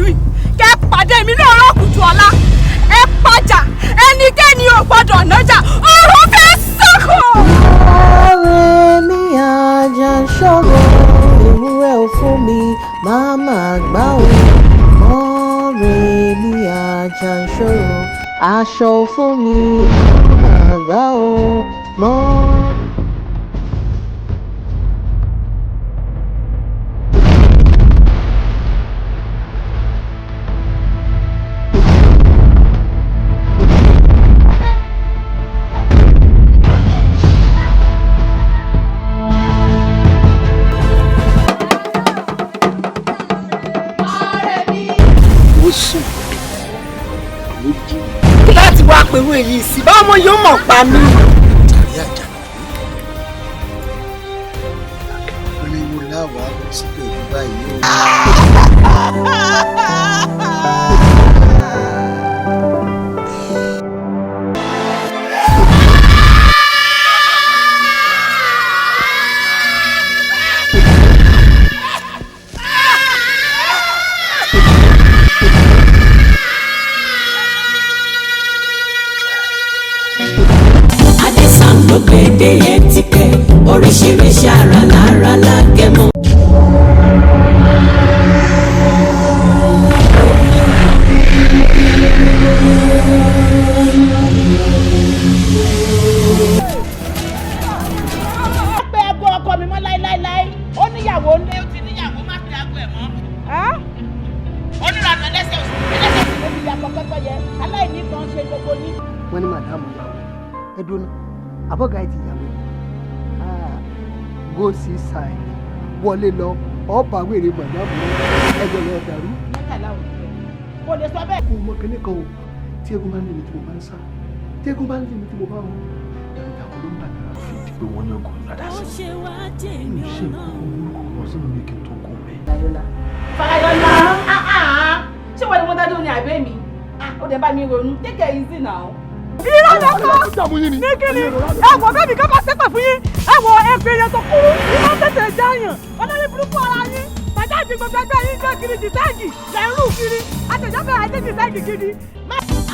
ìlú yìí kẹ́ pàdé mi lọ́rọ̀ kùtù ọ̀la ẹ pàjà ẹnikẹ́ni ò gbọ́dọ̀ nájà ọ̀rọ̀ fẹ́ sọ́kò. ọ̀rẹ́ mi àjà ṣòro ìwúrẹ́ ò fún mi màmá gbà ó. ọ̀rẹ́ mi àjà ṣòro aṣọ fún mi màmá gbà ó. láti wá pẹ̀lú èyí sí bá ọmọ yóò mọ̀ pa mí. àjàrí àjàrí oníwo láwàá lọ síbẹ̀ ní báyìí o. gbèdé ẹtíkẹ oríṣiríṣi ara lára lágẹmọ. pé aago ọkọ mi mọ́ láíláíláí ó níyàwó ńlé ó ti níyàwó má pe aago ẹ̀ mọ́. onírànà ẹlẹ́sẹ̀ òsì ló fi yàtọ̀ pẹ́pẹ́ yẹ aláìní kan ṣe gbogbo ní. wọ́n ní màdàmú ìyàwó ẹ̀dùn náà àbọ̀gá ẹ̀ ti yàwó go see side wọlé lọ ọ̀pá wèrè màdàmú ẹgbẹ́ lọ́ọ́ dàrú. mẹ́tàlá ò ní bẹ́ẹ̀ kò lè sọ bẹ́ẹ̀. kò mọ kíní kan o tí eégún bá ń lé mi tí mo bá ń sá tí eégún bá ń lé mi tí mo bá ń ẹ̀rù ìyàwó ló ń bà náà fi di pé wọ́n ní ọkọ̀ ìyàdá sí i. mi ò ṣe nǹkan burúkú lọ sínú mi kí n tó kó mi. Fàyọ̀lá ṣé wọ́n ní wọ́n dájú ní àbẹ́ mi ó dẹ̀ bá mi ronú take it easy now. irọ́ lọ́kọ́ ní kíni ẹ̀wọ̀ bẹ́ẹ̀ mi ká bá sẹ́pẹ̀ fún yín ẹ̀wọ̀ ẹ̀fẹ̀ yẹn tó kúrú iná tètè jáyàn ọlọ́rin burúkú ara yín bàjẹ́ àti gbogbo ẹgbẹ́ yín jẹ́ kiri dìsáìdì lẹ́rù kiri àtẹ̀jọ́fẹ́ àti dìsáìdì kiri.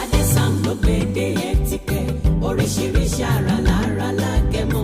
Adésàm ló gbèdé ẹtíkẹ oríṣiríṣi ara lára lágẹmọ.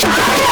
Bye.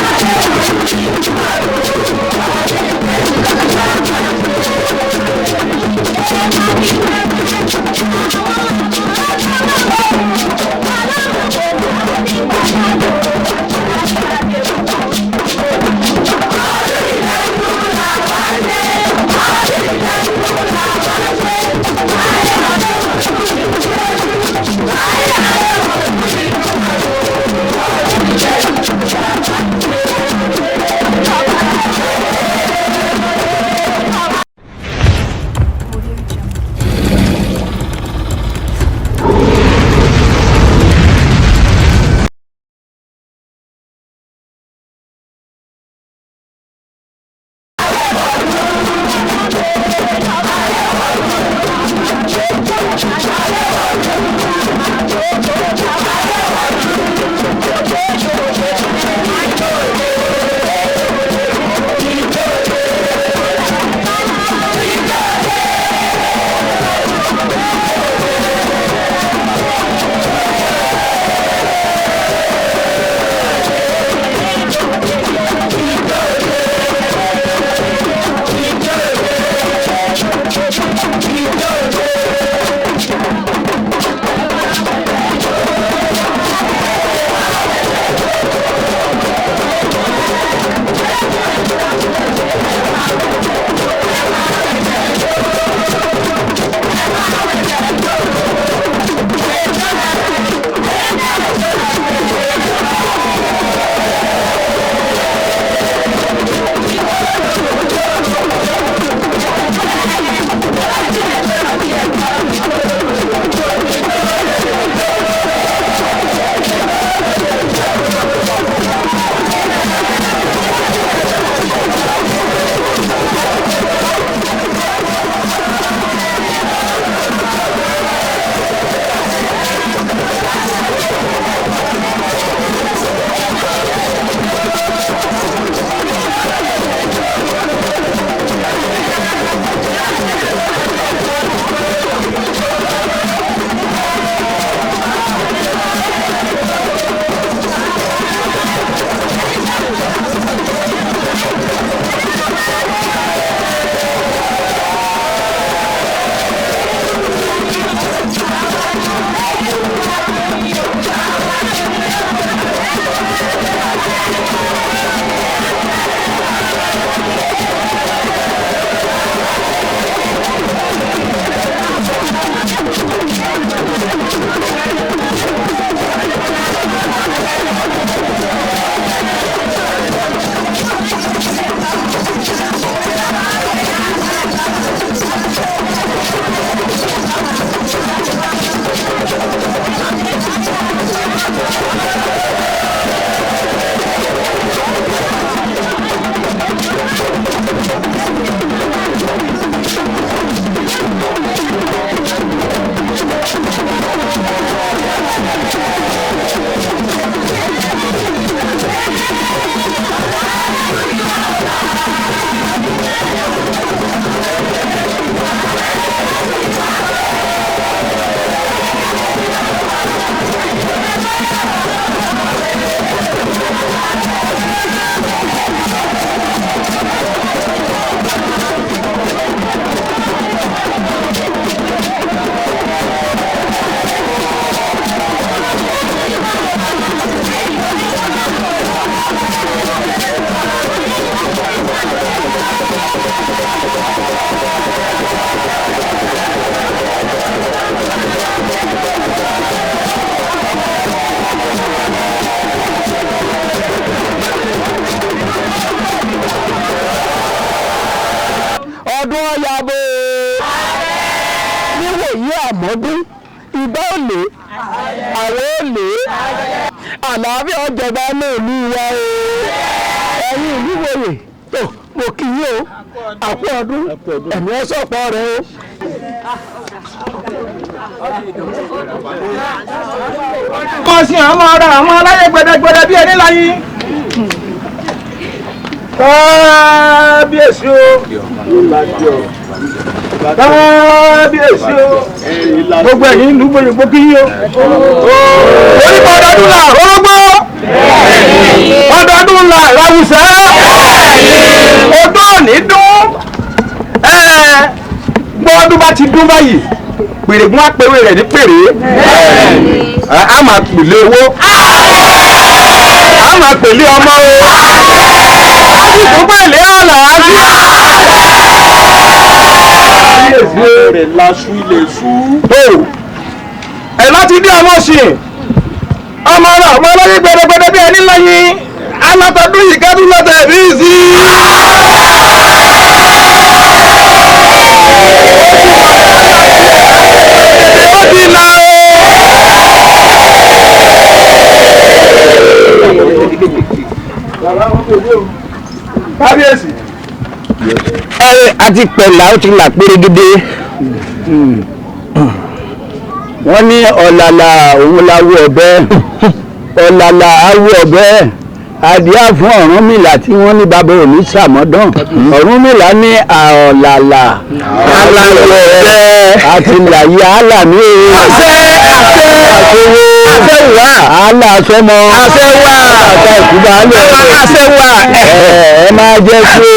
ọdún ọ̀yàbọ̀ níwòyí àmọ́dún ìgbà òlé àwọn òlé àlàáfíà ọjọba lóòlù wa o ẹ̀yin ìlúwòye tó mo kì í o àpò ọdún ẹ̀mí ọ̀sọ̀pọ̀ rẹ o. wọ́n sì àwọn ọ̀rọ̀ àwọn aláyẹ̀ gbẹdẹgbẹdẹ bí ẹni láyé. kábíyèsí o kábíyèsí o gbogbo ẹ̀yin ìlú gbogbo kí yín o. onípa ọdọọdún là rórógbó ọdọọdún là ráwùsẹ́ odó òní dún gbọ́dún bá ti dún báyìí pèrègùn apẹ̀wé rẹ̀ ní pèrè a máa pèlè owó a máa pèlè ọmọ o a sì tún pèlè àlàáfíà. rẹ̀ laṣú ilé ṣú. ẹ̀ láti dé ọmọ sí ọmọ rẹ̀ ọmọ ọlọ́yìn gbẹdẹgbẹdẹ bí ẹni lẹ́yìn alátọ́dún yìí kẹ́dùn lọ́tẹ̀ rí sí i. kábíyèsí. àti pẹ̀lá ó ti là pérégedé wọ́n ní ọ̀làlà òun láwọ ọ̀bẹ ọ̀làlà awọ ọ̀bẹ adìá fún Ọ̀rúnmìlà tí wọ́n ní bàbá òní sàmọ́dán Ọ̀rúnmìlà ní ọ̀làlà aláwọ̀ ọ̀bẹ àti làyé àlàmí àṣẹwà àlàsọmọ àṣẹwà àṣà ìkúbà alẹ àṣẹwà ẹ máa jẹ pé.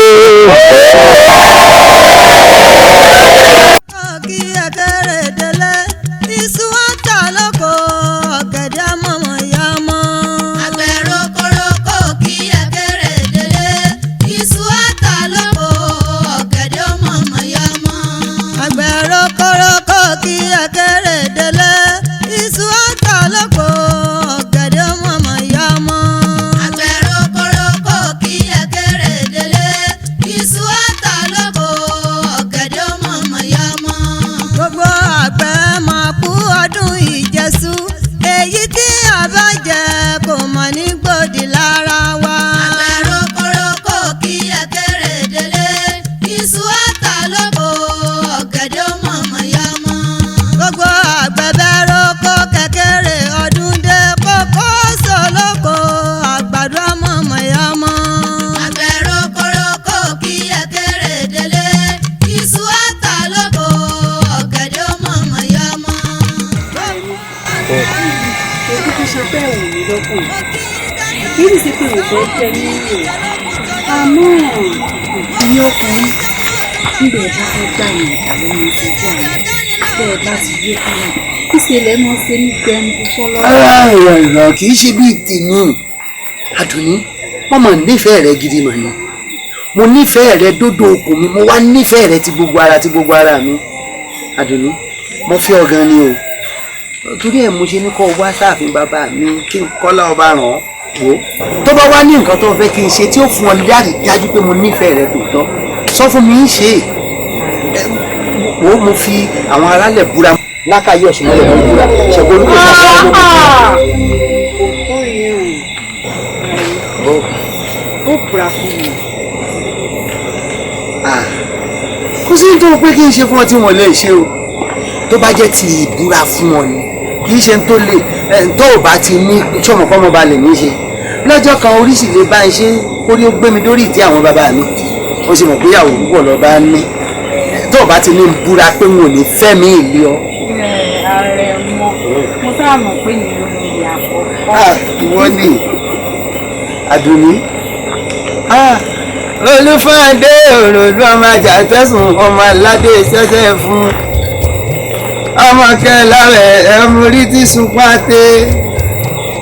àmọ́ ìyẹn ọkùnrin níbẹ̀ bá fẹ́ gbà yín ìdàlẹ́ ní ìṣẹ́jú àná bẹ́ẹ̀ bá ti yé kọ́nà ìṣẹ̀lẹ̀ mọ́ ṣe ní gbẹ̀mú fọ́lọ́. ìrọ̀ kì í ṣe bíi tèmi Adunni wọ́n mọ̀ nífẹ̀ẹ́ rẹ gidi mà ni mo nífẹ̀ẹ́ rẹ dódò okùn mi mo wá nífẹ̀ẹ́ rẹ ti gbogbo ara mi Adunni mo fẹ́ ọ gan ni o torí ẹ̀ mo ṣe ní kọ́ wá sáàfin bàbá mi kí n kọ́lá ọba ràn ọ́ wò tó bá wá ní nǹkan tó fẹ́ kí n ṣe tí ó fún ọ láti dájú pé mo nífẹ̀ẹ́ rẹ tòótọ́ sọ fún mi ń ṣe wò mo fi àwọn aráàlẹ̀ búra lákàyè ọ̀ṣunmọ́lẹ̀ mọ́ búra ṣẹ̀gbọ́n olùkọ́ ṣàkóso ó búra fún mi. kò sí nítorí pé kí n ṣe fún ọ tí wọ́n lè ṣe o tó bá jẹ́ ti ìbúra fún ọ ni kì í ṣe tó lè tó ò bá ti ní sọmọkọ́mọ balẹ̀ ní í ṣe lọ́jọ́ kan oríṣi lè bá ń ṣe orí ó gbé mi dórí ìtí àwọn bàbá mi ó sì mọ̀ pé ìyàwó púpọ̀ lọ bá ní tó ò bá ti ní búra pé n ò ní fẹ́ mi ìlé ọ. Aremo mo sáà mọ̀ pé nínú ìyá àkọ́kọ́. ìwọ ni Adunni olùfọ̀ǹdé òròlú ọmọ ajá tẹ̀sùn ọmọ aládé ṣẹ́ṣẹ́ fún ọmọ kẹlẹ́rẹ̀ ẹ̀múrí tí sunkún àtẹ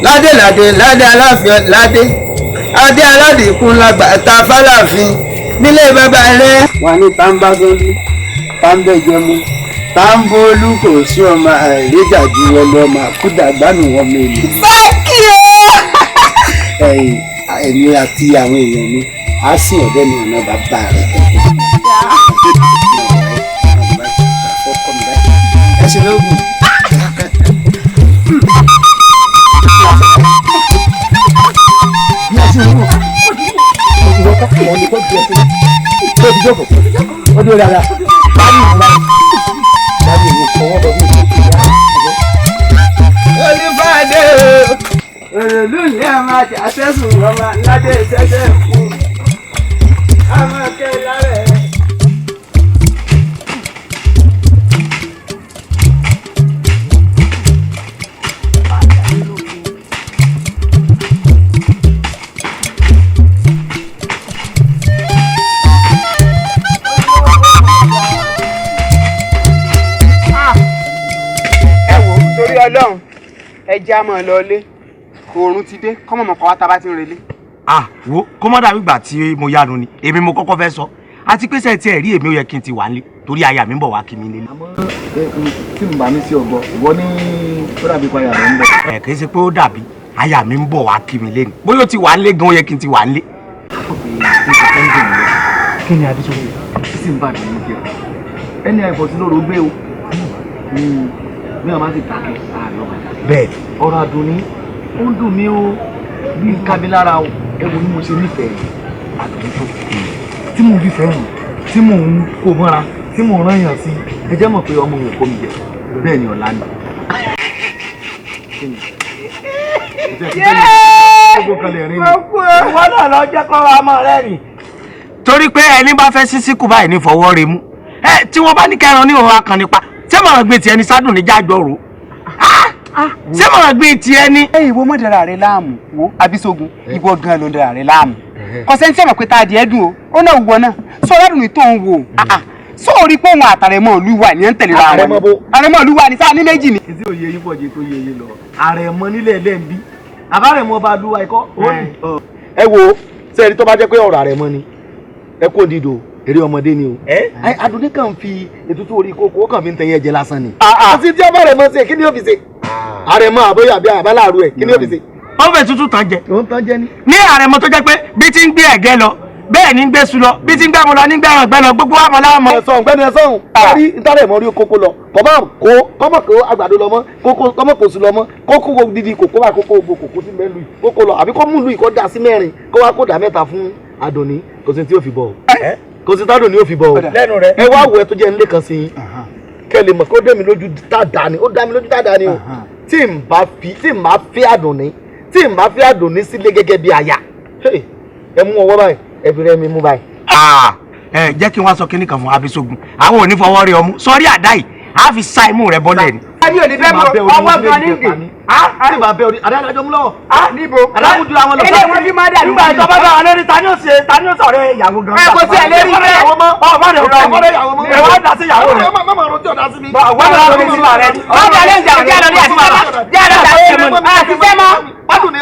ládé aláfíà ládé adé aládìkún lágbà ta fálàfin nílé bàbá rẹ. wà ní tàǹbà gọ́lú tàǹbà ìjẹmu tàǹbà olú kò sí ọmọ àìrèjà ju ọlọ ọmọ àkúdàgbànú ọmọ èlò. báńkì o. èmi àti àwọn èèyàn mi á sìn ọ̀dẹ́ ní ọ̀nà bàbá rẹ̀. tiẹ̀ sí tó ti jókòó ó dúró dáadáa láti ìwò fọwọ́ bọ̀ bí ìwò ti yá. Olúfàdé òròlú ní àwọn àjàṣẹ́sùn ọmọ aládé ìṣẹ́ṣẹ́ fún àwọn akẹ́lá rẹ̀. Ọlọ́run ẹjẹ́ á mọ̀ lọlé oòrùn ti dé kọ́mọ̀ mọ̀ kọ́ wá tá a bá ti ń relé. Wo kó mọ́ dàbí ìgbà tí mo yánu ni èmi mo kọ́kọ́ fẹ́ sọ àti pé sẹ́ẹ̀ tí ẹ̀ rí èmi ó yẹ kí n ti wà nílé torí aya mi ń bọ̀ wá kí mi nílé. àmọ́ tí mo bá ní sí ọgbọ ìwọ ní ó dàbí pa aya rẹ ń bọ̀. Kì í ṣe pé ó dàbí aya mi ń bọ̀ wá kí mi lé ni bóyá ó ti wà nílé gan ó yẹ kí n ti wà nílé. kí ni adéṣọ́wé tí sì ń bà nínú jẹ ẹni àìfọ̀sí lóru gbé o bí wọn bá ti dákẹ́ àárọ̀ bẹ́ẹ̀ ọ̀rọ̀ Àdùnní ó ń dùn mí o bí n kábi lára o ẹ wo ni mo ṣe nífẹ̀ẹ́ Àdùnní tó tí mò ń fi fẹ́ràn tí mò ń kó mọ́ra tí mò ń rán yàn sí ẹ jẹ́ mọ̀ pé ọmọ òun kò mi jẹ bẹ́ẹ̀ ni ọ̀la ni. Ìwọ náà lọ jẹ́ kọ́ ọmọ rẹ̀ rìn. Torí pé ẹni bá fẹ́ sísí kù báyìí ní fọwọ́ rẹ̀ mú tí wọ́n bá ní kẹran ní òun akàn nípa ṣé mọ̀ràn gbé tiẹ̀ ní sádùn ní jágbọ́rò ṣé mọ̀ràn gbé tiẹ̀ ní. Ìwọ mọ̀ dára rẹ láàmú wo Abisogun ìwọ gan ló dára rẹ láàmú kọsẹ́ntì ẹ̀mọ̀ pé tá a di ẹ̀dùn o ó náà wọ náà sọ ọlọ́dún ní tó ń wò sóòrí pé òun àtàrẹ̀mọ olúwa ní ẹ̀ ń tẹ̀lé ra wọn Aremo olúwa ní sáà ní méjì ni. ìdí òye yín pọ̀jù tó yẹ yín lọ Aremo nílẹ̀ ẹlẹ́ǹbí àbárẹ̀mọ bá lúwa ikọ́. ẹ wo sẹ́ẹ̀rí tó bá jẹ́ pé ọ̀rọ̀ Aremo ni ẹ kó dídò eré ọmọdé ni o. Àdùnní kàn fi ètùtù orí kókó ó kàn fi ń tẹ̀yẹ jẹ lásán ni. àti tí ọba Aremo ṣe kí ni ó fi ṣe. Aremo àbóyá àbí àbáláàrú ẹ kí ni ó fi ṣe. ó fẹ́ tútù tán jẹ. ó ń tán jẹ ni. ní Aremo tó jẹ́ pé bí ti ń gbé ẹ̀gẹ́ lọ bẹ́ẹ̀ ni ń gbé su lọ bí ti ń gbé mu lọ ní gbé ẹran gbẹ lọ gbogbo wa mọ láwọn mọ. ẹ̀sán ọ̀gbẹ́ni ẹ̀sán rí ntàrẹ̀ mọ́ rí kókó lọ kọ́mọ̀ kó àgbàdo lọ mọ́ kọ́mọ̀ kó su lọ mọ́ kókó dídí kókó bá kókó gbogbo kókó sí mẹ́lú kókó lọ àbí kó mú ìlú ìkọ́ dà sí mẹ́rin kó wá kó dà mẹ́ta fún Àdùnní kò sí tí ó fi bọ̀ kò sí tádùn ni ó fi bọ̀ o ẹ wá wò ẹ tó jẹ́ nílé kan sí i kẹ́ lè mọ̀ kó dé mi lójú dáadáa ni ó dá mi lójú dáadáa ni o tí n bá fẹ́ Àdùnní sílé gẹ́gẹ́ bí aya ẹ mú ọwọ́ báyìí ẹ fi rẹ́ mi mú báyìí. Jẹ́ kí n wá sọ kíní kan fún Abisogun àwọn ò ní fọwọ́ rí ọmú sọrí àdá yìí á fi sa imú rẹ bọ́lẹ̀ ni. Ẹni ò ní fẹ́ mọ ọwọ́ gan ní ìdè. Tí ìbá bẹ orí adájọ́ mú lọ́wọ́. Níbo? Adájọ́ àwọn lọ. Ilé ìwé bí máa dà nígbà tó bá bá wọn lórí ta ni ó sọ̀rọ̀ ìyàwó gan. Ẹ kò sí ẹ̀ lérí bẹ́ẹ̀. Ọmọ rẹ̀ ẹ wá dá sí ìyàwó rẹ̀. Mama ọ̀rọ̀ tí ò dá sí mi. Wọ́n lọ rí sí rẹ̀. Wọ́n jà lẹ́yìn ìjà òjá lọ ní àtìsẹ́mọ́. Àdùnní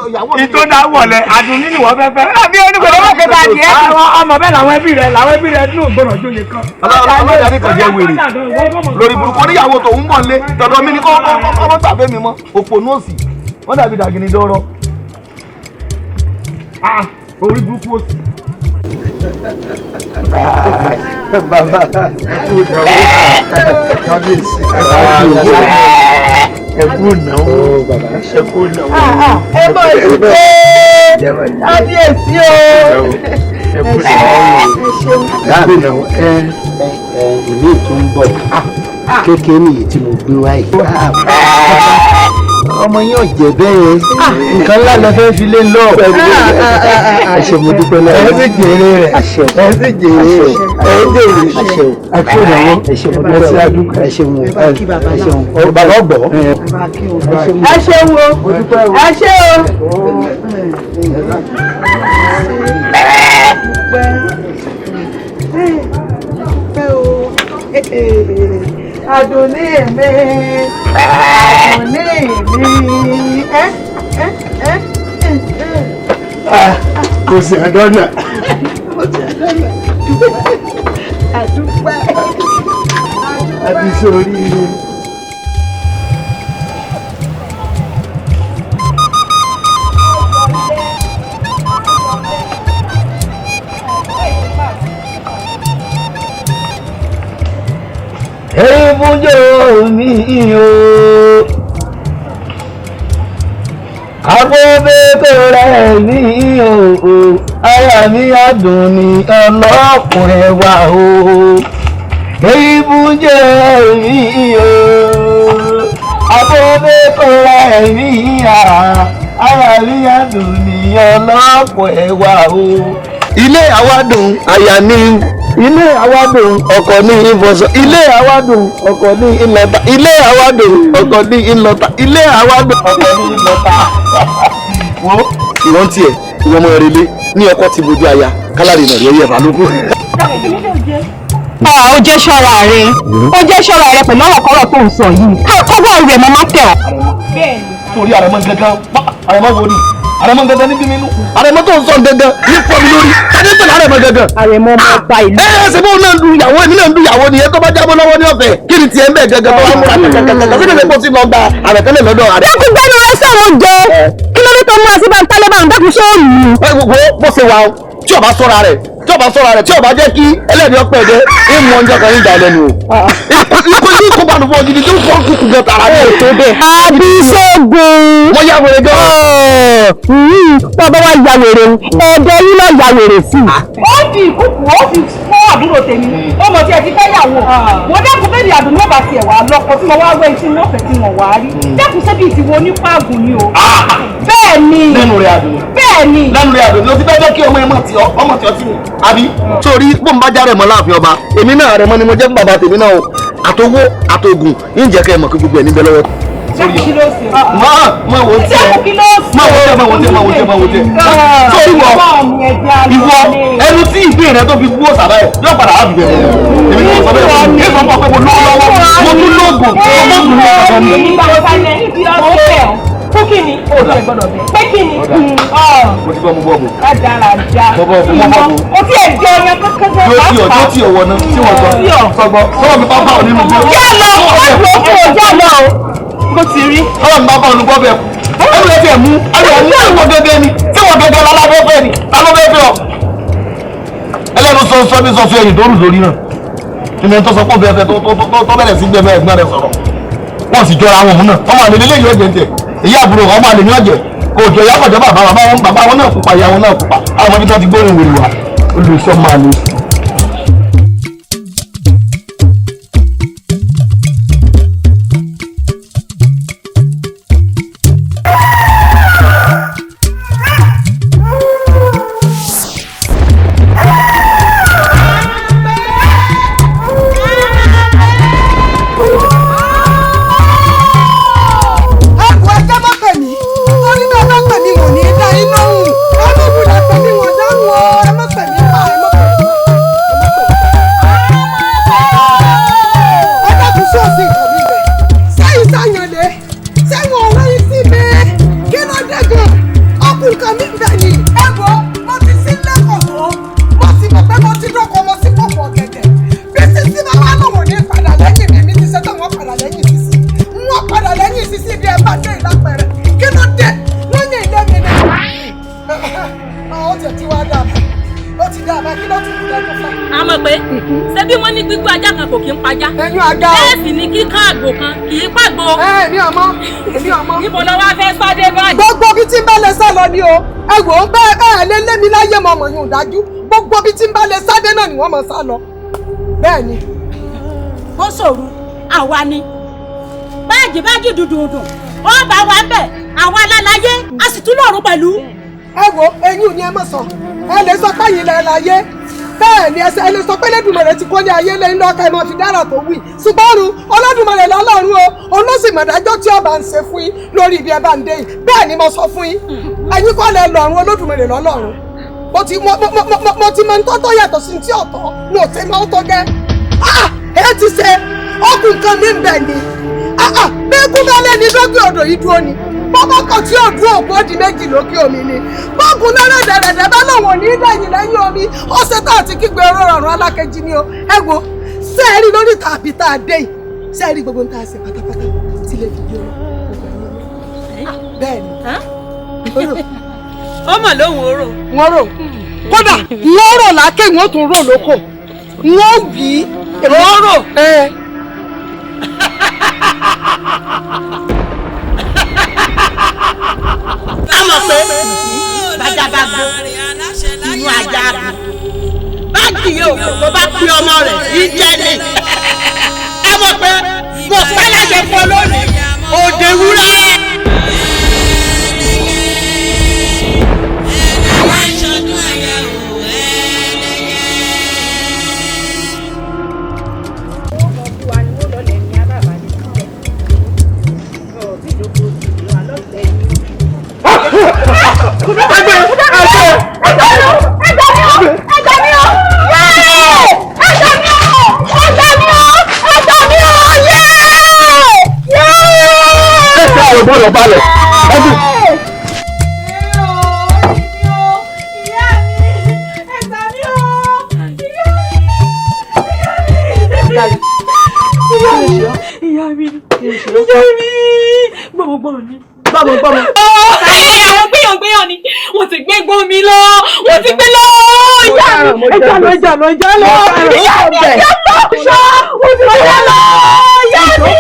ìyàwó mi. Ìtò dá wọlé Àdùnní ni wọ́n fẹ́ fẹ́. Àbí onígbòrò wọ́n kẹta adìẹ. Àwọn ọmọ bẹ́ẹ̀ làwọn ẹbí rẹ̀ dùn gbọ́dọ̀ jó lè kán. Ọlọ́dà ní kàn jẹ́ wèrè. Lórí burúkú oníyàwó tó ń bọ̀ lé tọ̀dọ̀ mi ní kọ́ ọmọ tàbí mi mọ́. Òpó nọ́ọ̀sì wọ́n dàbí dàgìnì dọ́rọ́. Orí burúkú òsì. Bàbá ẹkú ìnáwó kábíyèsí ẹkú ìnáwó ẹkú ìnáwó. Ẹ bọ̀ ìdílé kábíyèsí o. Ẹkú ìnáwó. Ìlú tó ń bọ̀ kékeré nìyí tí mo gbé wáyé. Ọmọ yín ò jẹ bẹ́ẹ̀ nǹkan ńlá lọ fẹ́ fi lé lọ. Àṣẹ mo dúpẹ́ lọ́wọ́. Ẹ sì jèrè rẹ̀. Àṣẹ. Ẹ sì jèrè rẹ̀. Ẹ jèrè. Àṣẹ. Àṣẹ ìnáwó. Àṣẹ mo dúpẹ́ sí adúgbò. Àṣẹ mo. Àṣẹ mo. Bàbá ọgbọ. Ẹ ṣe wo. Ẹ ṣe o. Àdùnní mi, Àdùnní mi, Kò sí àdọ́nà. àdúpẹ́. Àbí sórí rẹ̀. Ìbújó mi o Àfọ̀bẹ́kọ̀ rẹ̀ ní òhò, aya mi Adunni ọlọ́kùnrin wa o. Èyí fún jẹ́ mi o. Àfọ̀bẹ́kọ̀ rẹ̀ ní aya mi Adunni ọlọ́kùnrin wa o. Ilé àwádùn àyà ni. Ilé àwádùn ọkọ ní ìfọ̀sọ̀. Ilé àwádùn ọkọ ní ìlọta. Ilé àwádùn ọkọ ní ìlọta. Ilé àwádùn ọkọ ní ìlọta. Wo ìwọ́n tiẹ̀ ìwọ́n ọmọ rẹ lé ní ọkọ ti bojú aya kálárì náà yẹ ẹ̀fà lóko. Ó jẹ́ ṣọ́ra rẹ̀ ó jẹ́ ṣọ́ra rẹ̀ pẹ̀lú ọ̀rọ̀ tó ń sọ yìí kọ́wọ́ rẹ̀ mọ́ máa tẹ̀ ọ́. Torí Aremo gangan Aremo wo ni Aremo gangan níbi mi nú Aremo tó ń sọ gangan ní fọ́ mi lórí tani tó ní Aremo gangan. Aremo ọmọ ọba ìlú. Ṣé bó náà ń du ìyàwó èmi náà ń du ìyàwó nìyẹn tó bá jábọ́ lọ́wọ́ ní ọ̀fẹ́ kí ni tiẹ̀ ń bẹ̀ gangan tó wá múra kẹ̀kẹ̀kẹ̀kẹ̀ sí ni kò sí lọ gba àbẹ̀tẹ́lẹ̀ lọ́dọ̀ Aremo. Dákun gbẹ́nu ẹ sọ̀rọ̀ jẹ kí ló dé tó múra sí báńkì tálẹ́ báńkì dákun ṣé ó lù ú. Bó ṣe wà ó tí ọba sọ́ra rẹ̀ tí ọba jẹ́ kí ẹlẹ́dìí ọpẹ́ ẹ̀dẹ́ ìmú ọjọ́ kan nígbà lẹ́nu o. Ikú yìí kó bá nùfọ́ gidi tó ń fọ́ kúkú gan tààrà ní ètò bẹ́ẹ̀. Àbíṣẹ́gun. Wọ́n yá wèrè gan. Tọ́ba wa ya wèrè ẹ̀ẹ́dẹ́ yín náà ya wèrè sí i. Ó di ìkúkú ó fi fọ́ àbúrò tèmi ó mọ̀ tí ẹ ti fẹ́ yàwó mo dẹ́kun bẹ́ẹ̀ ni Àdùnní ọba tiẹ̀ wá lọ́kọ tí mo wá wẹ́ tí wọ́n fẹ́ tí wọ́n wá rí dẹ́kun sẹ́bi ìtìwọ́ onípa àgùn ni o. Bẹ́ẹ̀ ni lẹ́nu rẹ̀ Àdùnní. Bẹ́ẹ̀ ni lẹ́nu rẹ̀ Àdùnní ló ti fẹ́ jẹ́ kí ọmọ tí ọ tí mi àbí sórí bóun bá já Aremo láàfin ọba èmi náà Aremo ni mo jẹ́ fún bàbá tèmi náà o àtowó àtògùn yín jẹ́ kẹ́ ẹ mọ̀ kí gbogbo ẹ̀ níbẹ̀ lọ́wọ́. sórí kí ló ṣe. máa wò ó tiẹ̀ máa wò ó tiẹ̀. sórí wọ ìwọ ẹnu tí ìgbín rẹ tó fi bú òsàbá ẹ yóò padà wá bìbẹ̀ èmi kò sọ bẹ́ẹ̀ kí sọ fún ọ pé mo lówó lọ́wọ́ mo tún lóògùn ọmọọgùn ní ọ̀sán mi. Fún kí ni? O ti gbọ́dọ̀ bẹ̀. Pé kí ni? Mo ti bọ́ mu bọ́ọ̀bù. Rádaràjà. Bọ́ọ̀bù. O ti ẹ̀ jẹ ọyàn kankan. Yóò tí ọwọ́ náà tí wọ́n sọ. Sọgbọ́ sọ́wọ́ mi bá bá òní mu. Yá lọ, ọ̀pọ̀ òkú òjá lọ o. Mo ti rí. Sọ́wọ́ mi bá bá òní bọ́ọ̀bù ẹ̀. Ẹnu rẹ̀ ti ẹ̀ mú. Ẹnu rẹ̀ mú ẹ̀wọ̀n gẹ́gẹ́ ni. Tí wọ́n gẹ́gẹ́ lálábẹ́fẹ́ ni. Alóbẹ́fẹ́ ọ. Ẹlẹ́nu sọ bí sọ ẹ̀yìn tó rù lórí náà. Ìmọ̀ tó sọ pé bẹ́ẹ̀ tó bẹ̀rẹ̀ sí gbẹ̀mẹ̀ ẹ̀gbọ́n rẹ̀ sọ̀rọ̀. Wọ́n sì jọra àwọn òun náà. Ọmọ àlè lélẹ́yìn ọ̀jẹ̀ ń tẹ̀. Èyí àbúrò ọmọ àlè ní ọ̀jẹ̀ kò jọ ìyá pọ̀jọ́ bàbá wọn náà pupa ìyá wọn náà pupa àwọn ọmọdé tó ti gbóhùn wèrè wá olùsọ máa lè. bẹ́ẹ̀ sì ni kíkà àgbò kan kì í pàgbò. èmi ọmọ. Ibo lọ wá fẹ́ sáde báyìí. Gbogbo bí tí ń bá lè sá lọ ni o ẹ wò ó bẹ́ẹ̀ lé lémi láyé mọ ọmọ yóò dájú gbogbo bí tí ń bá lè sáde náà ni wọ́n mọ̀ sá lọ bẹ́ẹ̀ ni. Ó ṣòro àwa ni báàgì dùdùdù ó bá wa ń bẹ̀ àwa lálàyé a sì tún lọ́rùn pẹ̀lú. ẹ wo eyín ni ẹ mọ̀ sọ ẹ lè sọ pé yìí lẹ láyé bẹ́ẹ̀ ni ẹsẹ̀ ẹni sọ pé Olódùmarè ti kọ́lé ayé lẹ́yìn lọ́ka ẹ̀ máa fi dára tó wí ṣùgbọ́n Olódùmarè lọ́lọ́run o olóṣìmọ̀dájọ́ tí ọba ń ṣe fún yín lórí ibi ẹ bá ń dé yìí bẹ́ẹ̀ ni mo sọ fún yín ẹ̀yin kọ́ lẹ lọ́run Olódùmarè lọ́lọ́run mo ti mọ ntọ́tọ́ yàtọ̀ sí ti ọ̀tọ̀ ní òtẹ́ máa tó gẹ́ ẹ ti ṣe ọkùn kan mi ń bẹ̀ ni bẹ́ẹ̀ kú bá lẹ́ni lókè odò yìí dúró ni bọ́bá kan tí yóò dúró òkú òdì méjì lókè omi ni bọ́ọ̀gùn náírà dẹ̀rẹ̀dẹ̀ bá lòun ò ní í dẹ̀yìn lẹ́yìn omi ó ṣe tá àti kígbe rọrùn alákejì ni o ẹ wo sẹ́ẹ̀rí lórí tàbí tá a dé yìí sẹ́ẹ̀rí gbogbo ń tá a ṣe pátápátá tí lè fi yé o bẹ́ẹ̀ ni ó mọ̀ lóhùn oró. wọ́n rò kódà wọ́n rò lákè wọ́n tún rò lóko wọ́n wí wọ́n rò. ká mọ̀ pé bájá bá gbó inú ajá gbó báàgì yóò tó bá pín ọmọ rẹ̀ yìí jẹ́ ni ẹ mọ̀ pé mo fẹ́ láṣẹ fún ọ lónìí òde wúrẹ́. Bọ́lọ̀ balẹ̀. Ìyá mi gbọmọgbọmọ ni. Gbọmọgbọmọ. Àwọn gbéyàngbéyàn ni wọ́n ti gbé gbọ́n mi lọ wọ́n ti gbé lọ. Ìyá mi ẹja lọ. Ìyá mi ẹja lọ ṣọ́ wọ́n ti gbé lọ. Ìyá mi.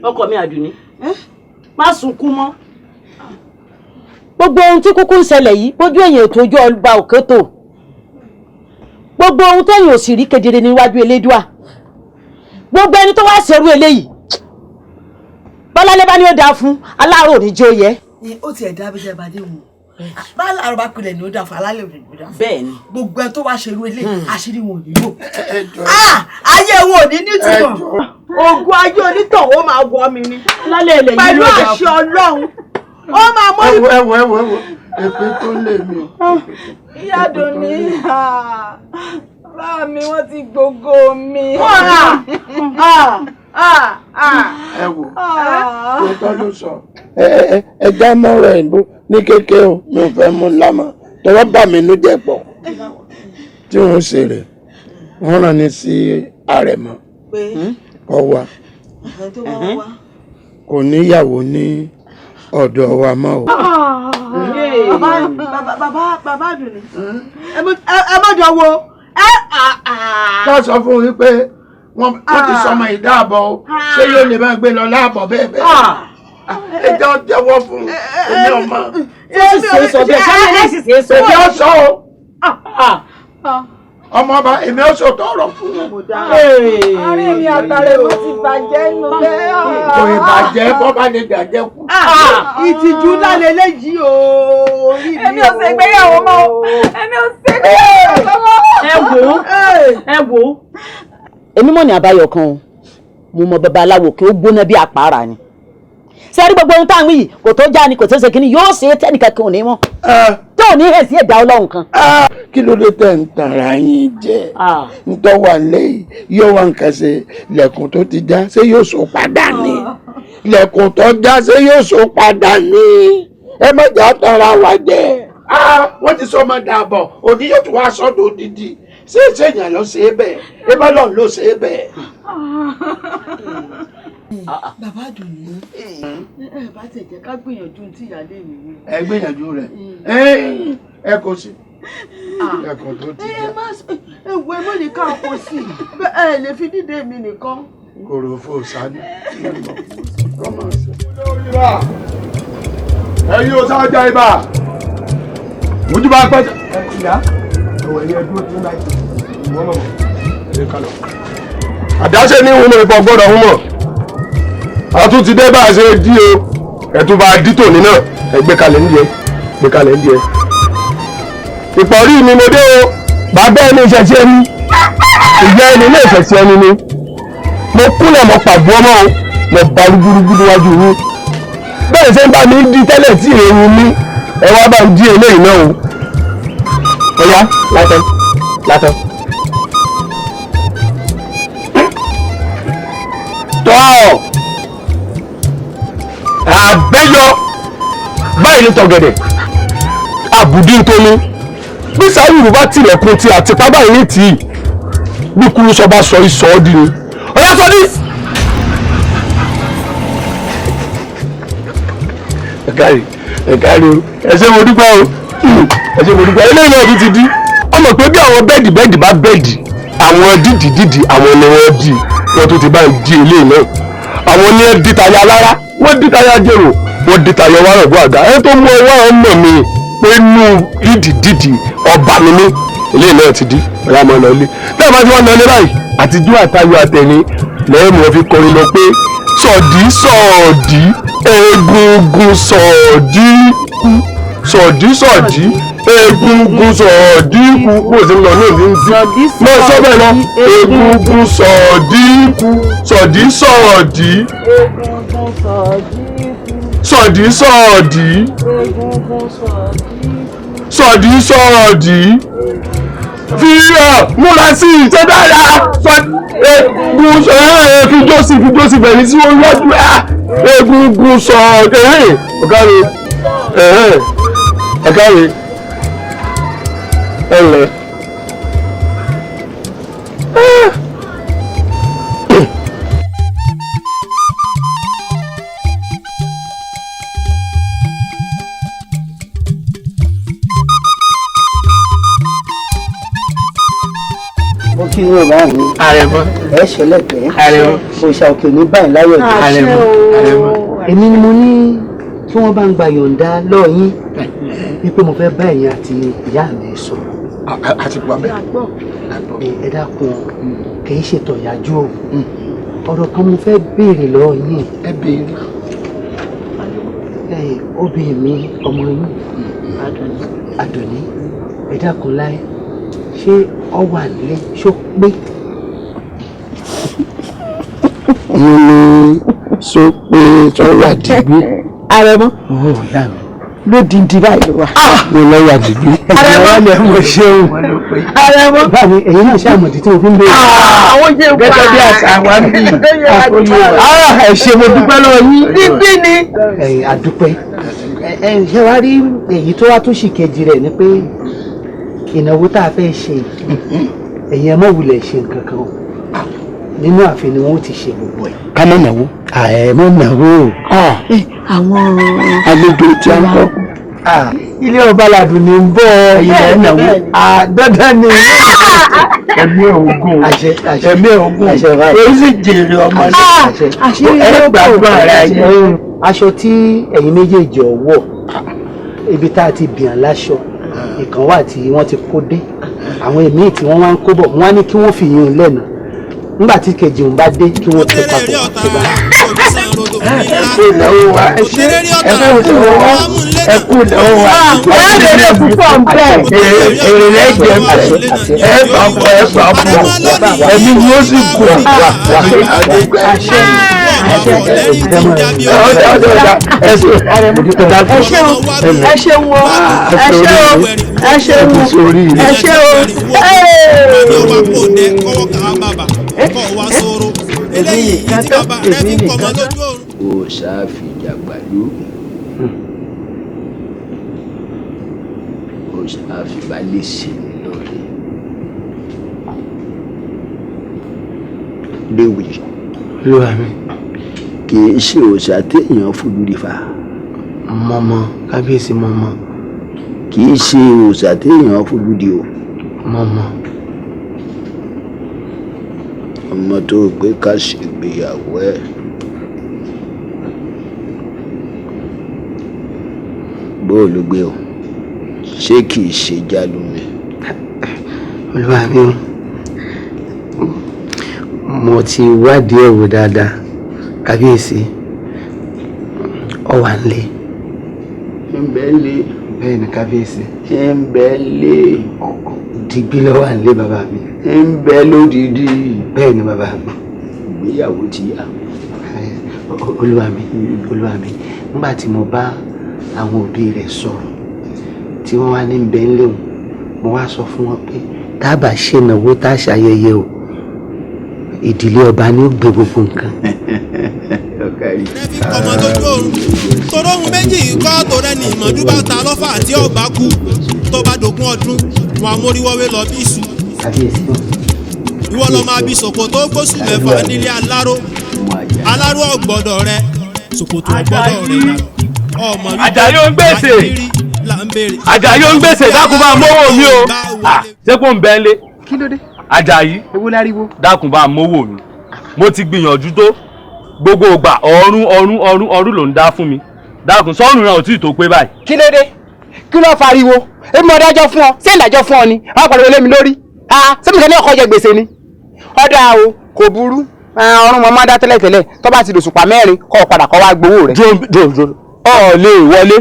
Ọkọ mi Adunni má sunkún mọ́. Gbogbo ohun tí kúkú ń ṣẹlẹ̀ yìí bójú èèyàn ètò ojú ọba òkè tó gbogbo ohun tẹ́yìn ò sì rí kedere níwájú elédùà gbogbo ẹni tó wá ṣerú eléyìí bọ́lálẹ́ bá ní ó dáa fún aláàárọ̀ ní jẹ́ ó yẹ. Ó ti ẹ̀dá abẹ́jẹ́ bá dé wọn bá láàárọ̀ bá pilẹ̀ ní ó dáa fún alálẹ̀ òní ó dáa fún. Bẹ́ẹ̀ni gbogbo ẹni tó wá ṣerú eléyìí àṣírí wọn ò ní lò. Ayé wọn ò ní nítumọ̀. Ogun ayé onítàn ó máa wọ mi ni pẹ̀lú àṣẹ Ọlọ́run ó máa mọ́ ìbò. Ẹ̀wọ̀ èpè tó lè mi. Ìyá Adunni bá mi wọ́n ti gbogbo mi. Ẹ wò ó tọ́ ló sọ. Ẹ já mọ́rọ̀ ìbò ní kéke o mi ò fẹ́ mú lámà tọwọ́ bà mí nú jẹ́ pọ̀ tí wọ́n ṣe rẹ̀ wọ́n rán ni sí Aremo ọwà kò níyàwó ní ọ̀dọ̀ wa mọ́ o. Bàbá Adunni ẹ má jọ wo. Ká sọ fún yín pé wọ́n ti sọmọ ìdáàbọ̀ ṣé yóò lè máa gbé lọ láàbọ̀ bẹ́ẹ̀ bẹ́ẹ̀. Ẹjọ́ jẹ́wọ́ fún èmi ọmọ. Èmi ọ̀sọ́ o. Ọmọ ọba èmi ọ̀sọ́ tọrọ fún wọn. Àárín mi àtàrẹ mo ti bàjẹ́ inú bẹ́ẹ̀. Kò ìbàjẹ́ bọ́ bá lè dàjẹ́ kù. Ìtìjú lálẹ́ léyìí o. Èmi ò ṣègbéyàwó mọ́. Èmi ò ṣègbéyàwó mọ́. Ẹ wò èmi mọ̀ ní àbáyọ kan o mo mọ babaláwo kí ó gbóná bí àpárá ni sẹ́rí gbogbo ohun táwọn yìí kò tó já ni kò tó ṣe kíní yóò ṣe tẹ́nìkan kan ò ní mọ̀ tó ò ní hẹ̀ sí ẹ̀dá Ọlọ́run kan. Kí ló dé tẹ̀ ń tanra yín jẹ ntọ́ wà lẹ́yìn yóò wá nǹkan ṣe lẹ̀kùn tó ti já ṣé yóò so padà ní lẹ̀kùn tó já ṣé yóò so padà ní ẹ má jà tanra wa jẹ. Wọ́n ti sọ ọmọ dàbọ̀ òní yóò tún wá sọ́dọ̀ odidi ṣé ìṣèyàn ló ṣe é bẹ́ẹ̀ ẹ bá lọ́n ló ṣe é bẹ́ẹ̀. Bàbá Adunni ẹ bá tẹ̀ jẹ́ ká gbìyànjú tí ìyáálé mi wí. Ẹ gbìyànjú rẹ̀ ẹ kò sí ẹ̀kọ́ tó ti jẹ́. Ewu ẹ mọ́ nìkan kò sí ẹ lè fi dídé mi nìkan. Kòròfò sani. Ẹ̀yin ò sáájà ibà. Ojú bá pẹ́. Ìyá ọ̀wọ̀ ẹ̀yẹ dúró tí ó láì wọ́n mọ̀ ẹ̀ kálọ̀. Àdáṣe ní ìhùmọ̀ ìpọ̀ gbọ́dọ̀ hùmọ̀. A tún ti dé bá a ṣe dí o. Ẹ tún bá a dí tòní náà. Ẹ gbé kalẹ̀ ń jẹ. Gbé kalẹ̀ ń jẹ. Ìpọ̀rí mi mo dé o. Bàbá ẹni ìṣẹ̀ṣẹ̀ ẹni. Ìyá ẹni ilé ìṣẹ̀ṣẹ̀ ẹni ni. Mo kúnlẹ̀ mo pàgbọ́ ọmọ o. Mo bá rúgbúrúgbú níwájú yín. Bẹ́ẹ̀ ṣe ń bá mi di tẹ́lẹ̀ tí èrò mi. Ẹ wá bá ń di eléyìí náà o. Ọ̀yá látọ̀ látọ̀. Tọ́ àbẹ́yọ báyìí ní tọ̀gẹ̀dẹ̀ àbùdí tóní bí sáyùrù bá tilẹ̀kùn ti àtìpá báyìí ní tì í bí kúrú sọ bá sọ ìsọ ọ́ di ni ọ̀yá sọ ní. ẹ̀kárí o ẹ ṣé mo dúpẹ́ o ẹ ṣé mo dúpẹ́ eléyìí náà ti di ọmọ pé bí àwọn bẹ́ẹ̀dì bá bẹ́ẹ̀dì àwọn dídì àwọn ni wọ́n di wọ́n tó ti bá ń di eléyìí náà àwọn ní ẹ dìtàyà lára wọ́n dìtàyà jèrò wọ́n dìtàyà wàrà bó àga ẹ tó mú ọwọ́ ọmọ mi pé inú dídì ọba mi ní eléyìí náà ti di ọ̀yà máa lọ ilé tí a bá ti wọ́n lọ ilé báyìí àtijú àtayọ àtẹni lẹ́yìn mo fi kọrin lọ pé sọ̀dí egungun sọ̀dí egungun sọ̀díkù bó ṣe ń lọ náà ní ti mọ sọ́bẹ̀ lọ egungun sọ̀díkù sọ̀dí múra sí ìtẹ́ dára egungun fi jósì bẹ̀rẹ̀ sí wọn lọ́dún egungun sọ̀dí ọ̀gáre ẹlẹ mo kí yóò bá mi Aremo ẹ ṣẹlẹ̀pẹ̀ Aremo òòṣà òkè ní báyìí láyọ̀ Aremo èmi ni mo ní tí wọ́n bá ń gba yọ̀ǹda lọ́yìn wípé mo fẹ́ bá ẹ̀yin àti ìyá mi sọ. àti gbọ́ bẹ́ẹ̀. ẹ dákun kì í ṣètò ìyájú o ọ̀rọ̀ kan mo fẹ́ béèrè lọ́wọ́ yín. ẹ béèrè. obìnrin mi ọmọ yín Adunni ẹ dákun láyé ṣé ọ wà nílé ṣó pé. mo ní sọ pé sọ́wọ́ àdìgbò. Aremo. Ìyá mi. Lódìndí báyìí ló wà. Mo lọ́wọ́ àdìgbò. Aremo mo ṣeun. Aremo. Báwo èyí náà ṣe àmọ̀dí tí mo fi ń béèrè. Àwọn jẹ́ òkú gẹ́gẹ́ bí àṣà wa ń bì. Ẹ ṣé mo dúpẹ́ lọ́wọ́ yín. Bíbí ni. Àdúpẹ́. Ṣé wàá rí èyí tó wá tó sì kejì rẹ̀ ni pé ìnáwó tá a fẹ́ ṣe ẹ̀yin ẹ má wulẹ̀ ṣe nǹkan kan o. Nínú ààfin ni wọ́n ti ṣe gbogbo ẹ̀. Ká má náwó. Àìmọ́ náwó. Àwọn àlejò tí a ń kọ́. Ilé ọba làdùn ní ń bọ̀ ilẹ̀ náwó. Dandan ni ẹ̀mí ogun ẹ̀mí ogun èyí sì jèrè ọmọ náà ẹ gbàgbọ́ ara yẹn. Aṣọ tí ẹ̀yin méjèèjì ọwọ́ ibi tá a ti bìyàn láṣọ ìkan wà tí wọ́n ti kó dé àwọn èmi tí wọ́n wá ń kó bọ̀ wọ́n á ní kí wọ́n fi yún un lẹ́nu nígbà tí kejì ń bá dé kí wọ́n tó papọ̀ tó bá. ẹ kú ìnáwó wa ẹ kú ìnáwó wa ẹ kú ìnáwó wa. ẹ lè lè púpọ̀ ń bẹ̀. èrè lẹ́jẹ̀ ẹ bá bọ̀ ẹ̀mí ni ó sì kú ó ṣàfìjàgbàdo ó ṣàfìbalẹ̀ sí nínú rẹ̀ léwu kì í ṣe òòṣà téèyàn fojú rí fa. mọ́mọ́ kábíyèsí mọ́mọ́ kì í ṣe òòṣà téèyàn fúgbúdi o. ọmọ tó gbé ká ṣègbéyàwó ẹ̀. bóòlù gbé o ṣé kì í ṣe jálùmí. olúwa mi mo ti wádìí ẹ̀wò dáadáa kábíyèsí ó wà nílé. ń bẹ lé. bẹ́ẹ̀ ni kábíyèsí. ń bẹ lé. digbí ló wà nílé bàbá mi. ń bẹ lódìdí. bẹ́ẹ̀ ni bàbá mi. ìgbéyàwó ti yá. olúwa mi nígbà tí mo bá àwọn òbí rẹ̀ sọ̀rọ̀ tí wọ́n wá ní bẹ́ẹ̀ ń léwu mo wá sọ fún wọn pé tá a bá ṣènáwó tá a ṣayẹyẹ o ìdílé ọba ni ó gbé gbogbo nǹkan. ọmọ lójú oorun tọrọ ohun méjì kọ́ tó rẹ́ni ìmọ̀dún bá ta lọ́fà àti ọba kú tó bá dogun ọdún wọn amóríwọ́wé lọ bí iṣu. ìwọ lọ máa bí ṣòkòtò gbóṣù mẹ́fà nílé aláró ọgbọ́dọ̀ rẹ ṣòkòtò ọgbọ́dọ̀ rẹ ọmọ mi. Àjàyí ó ń gbèsè Àjàyí ó ń gbèsè dákun bá mówó mi o. ṣé kò ń bẹ́ ń lé. kí ló dé. Àjàyí ewu láriwo. dákun bá mówó mi mo ti gbìyànjú tó gbogbo ìgbà ọ̀run ló ń dá fún mi dákun sọ́run náà ò tí ì tó pé báyìí. kí ló dé kí ló fariwo èmi mo dájọ́ fún ọ ṣé ìdájọ́ fún ọ ni àwọn pariwo lé mi lórí ṣé mi kàn ní ọkọ jẹ gbèsè ni ọ̀dà o kò burú ọrùn mọ́ máa dá tẹ́lẹ̀tẹ́lẹ̀ tó bá ti dòṣùpá mẹ́rin kọ́ ọ padà kọ́ wá gbowó rẹ̀. jòjò ọ lè wọlé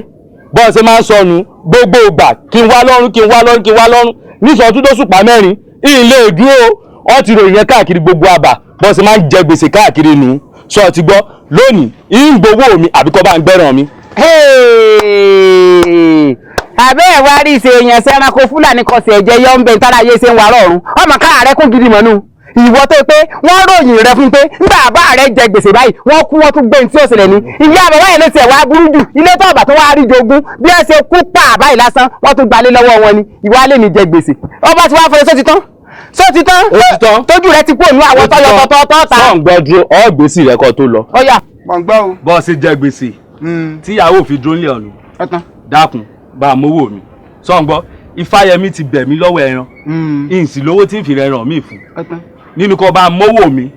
bọ́ọ̀ ṣe máa ń sọnù gbogbo ìgbà kí n wá lọ́rùn níṣọ́ tó sùpá mẹ́rin ilé ìdúró ọ ti ròyìn yẹn káàkiri gbogbo àbà bọ́ọ̀ ṣe máa ń jẹ gbèsè káàkiri nù sọ ti gbọ́ lónìí ìgbowó mi àbíkọ́ bá ń gbẹ́ràn mi. àbẹ́ ẹ̀ wá rí ìṣe èèyàn sẹ́ranko fúlàní kọsẹ̀ ẹ̀jẹ̀ yọ ń bẹ tára ayé ṣe ń wà rọrùn ọmọ káà rẹ kún gidi mọ́nú ìwọ tó pé wọ́n ròyìn rẹ fún pé nígbà bá rẹ jẹ gbèsè báyìí wọ́n kú wọ́n tún gbé ní tí ó ṣẹlẹ̀ ní ìyá àbẹ̀wò yẹn ló tiẹ̀ wá burú jù ilé tó ọ̀bà tó wá rí jogún bí ẹ ṣe kú pa àbáyìí lásán wọ́n tún gbalé lọ́wọ́ wọn ni ìwà lè ní jẹ gbèsè ọba tí wàá fọyín só ti tán tójú rẹ ti kú òun àwọn tọyọ tọtọ ta. sọ ń gbọdúró ọ gbèsè rẹ kọ tó lọ. ọyà mọ̀ ń gbọ́ o. bọ́ ọ ṣe jẹ gbèsè tíyàwó fi dúró nílẹ̀ ọ̀nà dákun bá a mówó mi sọ ń gbọ́ Ifáyẹmí ti bẹ̀ mí lọ́wọ́ ẹran ìsìn lówó tí ń fi rẹran mi fún nínú kọ́ bá a mówó mi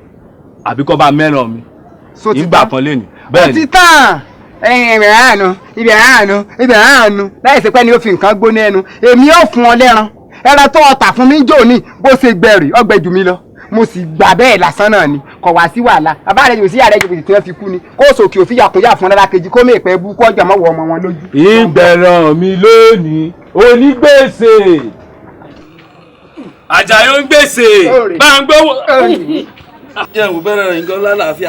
àbí kọ́ bá a mẹ́ràn mi ìgbà kan lé ní. bẹ́ẹ̀ ni ó ti tán ibẹ̀ àánú láì ṣe pé ni ó fi nǹkan gbóná ẹnu èmi ò fún ọ lẹ́ran ẹran tó ọ̀tà fún mi jò ní bó ṣe gbẹ̀rì ọgbẹ́ jù mí lọ mo sì gbà bẹ́ẹ̀ lásán náà ni kò wá sí wàhálà bàbá rẹ̀ yóò sí ààrẹ jòkòtì tí wọ́n fi kú ni kó sòkè òfin yàkúnyà fún ọlọ́lá kejì kó mè pẹ́ bú kó ọjà mọ́wọ́ ọmọ wọn lójú. ìgbẹ̀ràn mi lónìí onígbèsè Àjàyí ó ń gbèsè bá ń gbówó. jẹ́ ìwò bẹ̀rẹ̀ rẹ̀ nǹkan lálàáfíà.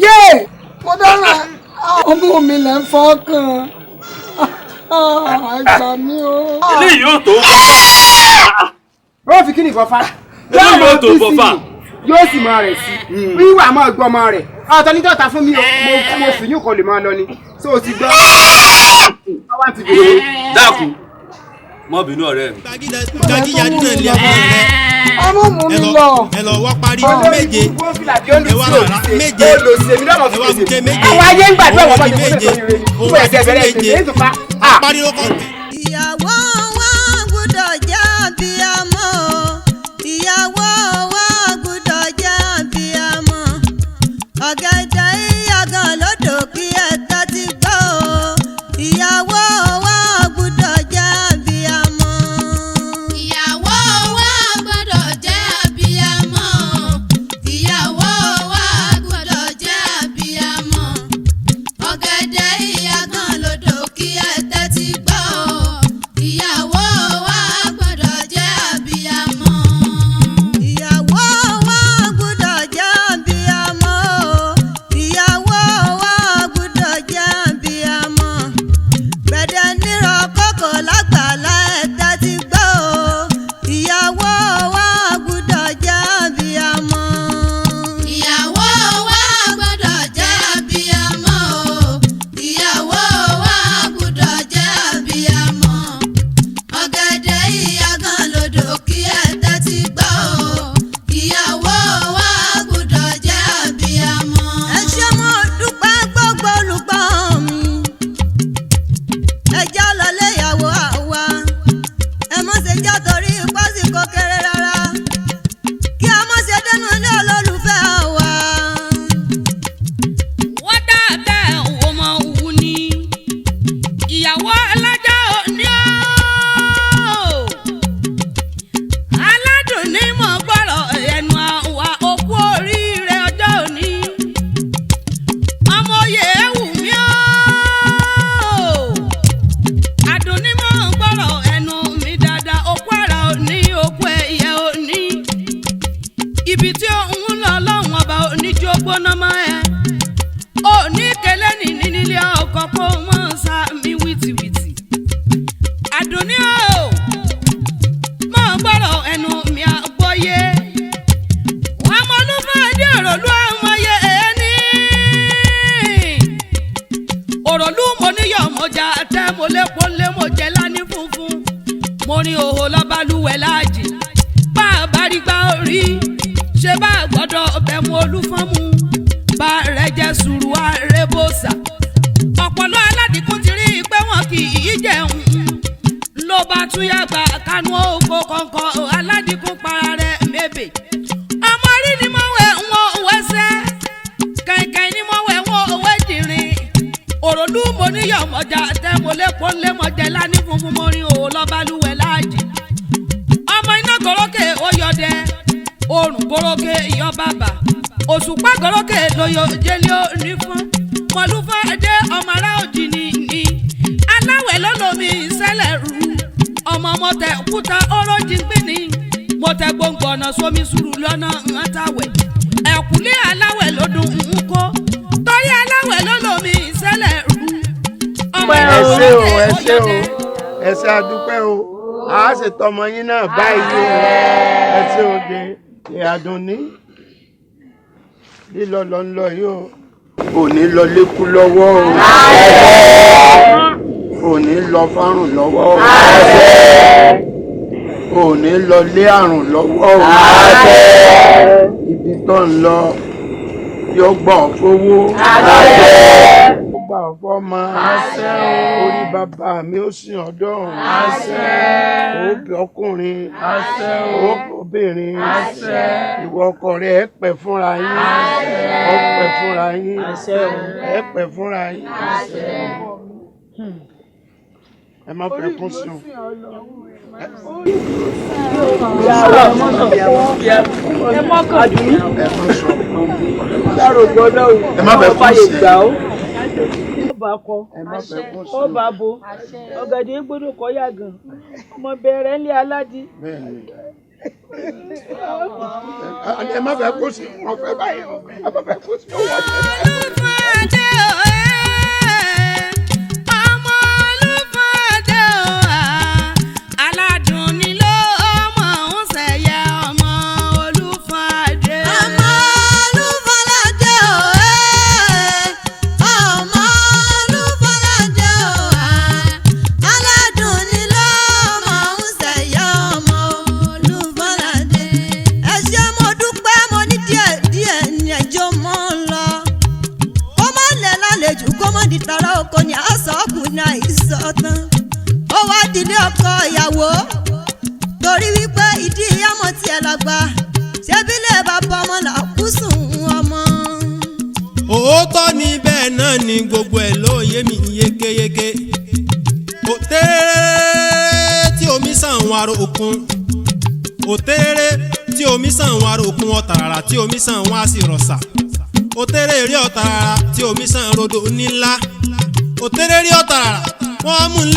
yé mo dára ọmọ mi lẹ́ ń fọ́kàn àgbà mi o. eléyìí yóò tó ó fi kíni kan fa. eléyìí yóò tó bọ̀ fà. yóò sì máa rẹ̀ sí wíwà máa gbọ́ ọmọ rẹ̀ ọ̀tọ̀ ní dọ́ta fún mi o mo fi yún kan lè máa lọ ni tó o ti gbọ́. dákun mọ bínú ọ̀rẹ́ mi. gàgíyà dínà ilé ọmọ rẹ ọmọ mú mi lọ. ẹ lọ wá parí méje ẹ wá rárá méje ẹ wá bùkẹ́ méje àwọn ayé ń gbàdúrà wọ́n bá ti méje fún ẹsẹ̀ bẹ̀rẹ̀ ẹsẹ̀ tó fa. parí ló kọ́. ìyàwó wa gbọ́dọ̀ jẹ́ abiyamọ ìyàwó wa gbọ́dọ̀ jẹ́ abiyamọ ọ̀gẹ̀dẹ̀ ìyàgàn lódò kí ẹ tẹ́tí gbọ́ ìyàwó wa gbọ́dọ̀ jẹ́ abiyamọ. ìyàwó wa gbọ́dọ̀ jẹ́ abiyamọ ìyàwó wa gbọ́dọ̀ jẹ́ abiyamọ ọ̀gẹ̀dẹ̀ ìyàgàn lódò kí ẹ tẹ́tí gbọ́ ìyàwó wa gbọ́dọ̀ jẹ́ abiyamọ. ìyàwó wa gbọ́dọ̀ jẹ́ abiyamọ ìyàwó wa mo lépo lé mo jẹ lání funfun mo ní òhò lọ́balúwẹ̀ láàjì bá a bá rí gbá orí ṣe bá a gbọ́dọ̀ ọbẹ̀ mu olúfọ́nmu bá rẹ̀ jẹ́ sùúrù àrébòsà ọ̀pọ̀lọ́ aládìkún ti rí i pé wọn kì í jẹun ló bá túyà gbà kánú oko kọ̀ọ̀kan aládìkún para rẹ̀ mébè ọmọ rí ni mo wẹ̀ wọ́n wẹ́sẹ́ kẹ̀kẹ́ ni mo wẹ̀ wọ́n wẹ́dìrín òròlú mo níyọ̀ mọ̀jà tẹ́ mo lépo lé mọ̀jẹ̀ lání funfun mo rin òun lọ́balúwẹ̀ láàjì ọmọ iná gòrókè ó yọdẹ òrùn gòrókè yọ bàbà òṣùpá gòrókè lóyò jẹ́lẹ́ onífọ́n mọ̀lúfọ́ dé ọmọ ará òjì ní aláwẹ̀ lọ́lọ́mí sẹ́lẹ̀ rú ọmọ mọ̀tẹ̀ kúta ọlọ́jì gbìnì mọ̀tẹ̀ gbòǹgbò ọ̀nà sómi sùúrù lọ́nà ńláwẹ̀ ẹ̀kúlé aláwẹ̀ lọ́dún ńkó torí aláwẹ̀ lọ́lọ́mí sẹ́lẹ̀ rú ọmọ ẹ ṣé o ẹ ṣé adúpẹ́ o a ṣètọ́mọ yín náà báyìí ẹ ṣé o de Adunni lílọ lọ ń lọ yìí o òní lọ lékú lọ́wọ́ o òní lọ fárùn lọ́wọ́ o òní lọ lé àrùn lọ́wọ́ o ibi tó ń lọ yóò gbà ọ́ fowó ó gbà ọ́ fọ́mọ orí bàbá mi ó sìn ọ̀dọ̀ òbí ọkùnrin òbí obìnrin ìwọ ọkọ rẹ ẹ pẹ́ fúnra yín ọ pẹ́ fúnra yín ẹ pẹ́ fúnra yín ẹ má fẹ́ kún sí o. ẹ má fẹ́ kún sí o. Ọba kọ, ọba bo, ọ̀gẹ̀dẹ̀ gbọ́dọ̀ kọ́ yàgàn, ọmọ bẹ̀rẹ̀ ńlẹ̀ aládì. Ẹ má fẹ́ kó sí wọn fẹ́ báyìí o, ẹ má fẹ́ kó sí wọn fẹ́. Tara oko ni asọ́kùnrin àìsọ̀tàn ó wá dilé ọkọ ìyàwó torí wípé ìdí ìyàmọ̀ tiẹ̀ lágbá ṣébílẹ̀ bàbá ọmọ làkúsùn ọmọ. Òótọ́ ni bẹ́ẹ̀ náà ni gbogbo ẹ̀ ló yé mi yékéyéké òtẹ́rẹ́ tí omi sàn wàrà òkun òtẹ́rẹ́ tí omi sàn wàrà òkun ọ̀tàràrà tí omi sàn wá sí rọ̀ṣà òtẹ́rẹ́ rí ọ̀tàràrà tí omi sàn rodò nílá òtẹ́rẹ́ rí ọ̀tàràrà wọ́n mú un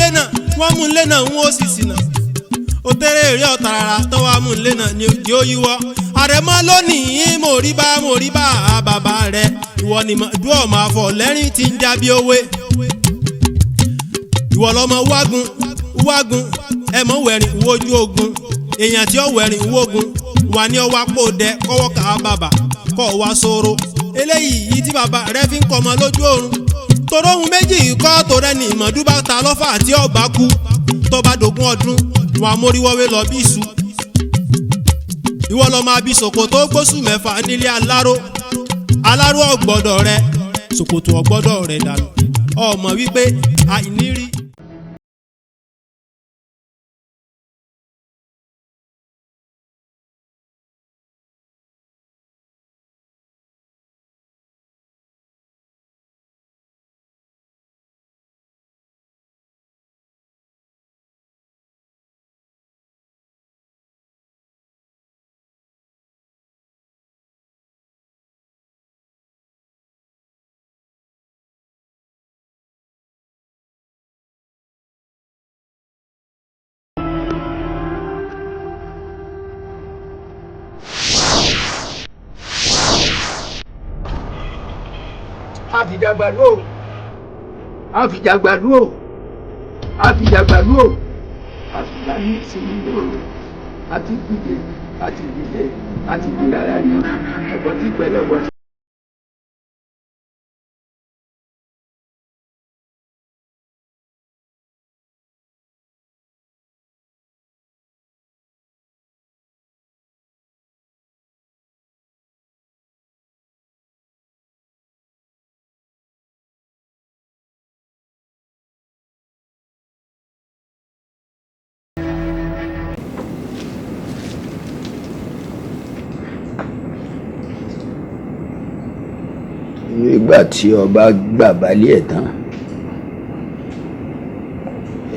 lé náà wọ́n ó sì ṣìnà òtẹ́rẹ́ rí ọ̀tàràrà tó wá mú un lé náà ni òjì ó yíwọ́ Àrẹ̀mọ lónìí mo rí bá bàbá rẹ̀ ìwọ ni dúọ̀ máa fọ̀ lẹ́rìn tí ń jábí owó ìwọ lọ́mọ wágun ẹ̀mọ́ wẹ̀rìn wojú ogun èèyàn tí ó wẹ̀rìn wogun wà ní ọwọ́ àpò dẹ kọ́wọ́ ká bàbà kọ́ wa sóró eléyìí yìí tí bàbá rẹ fi ń kọmọ lójú oorun toró ohun méjì kọ́ tó rẹ ní ìmọ̀dúbà ta lọ́fà àti ọ̀bá kú tó bá dógún ọdún wà móríwọ́wé lọ bí iṣu ìwọ lọ máa bí ṣòkòtò gbóṣù mẹ́fà nílé aláró ọ̀gbọ́dọ̀ rẹ ṣòkòtò ọ̀gbọ́dọ̀ rẹ dànù ọmọ wípé àìnírí. àfìjàgbàlú o àfìjàní ìsinmi lóru àti gbígbé àti ìdílé àti ìdílára ní ẹ̀kọ́ tí pẹ̀lẹ́ wọ́n. nígbà tí ọba gbà balẹ̀ ẹ̀ tán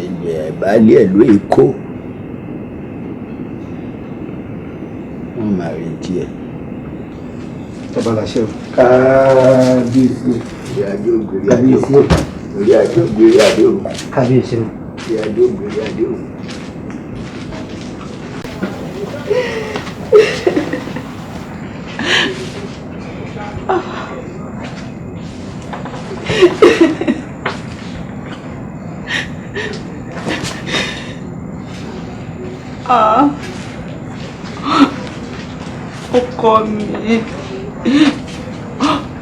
ẹ̀jẹ̀ balẹ̀ ẹ̀ ló èkó wọ́n máa rí tiẹ̀. Ọba làṣẹ o. Kábíyèsí ìrìnàjò ògbèrè adé o. Ìrìnàjò ògbèrè adé o. Kábíyèsí o. Ìrìnàjò ògbèrè adé o. Ọkọ mi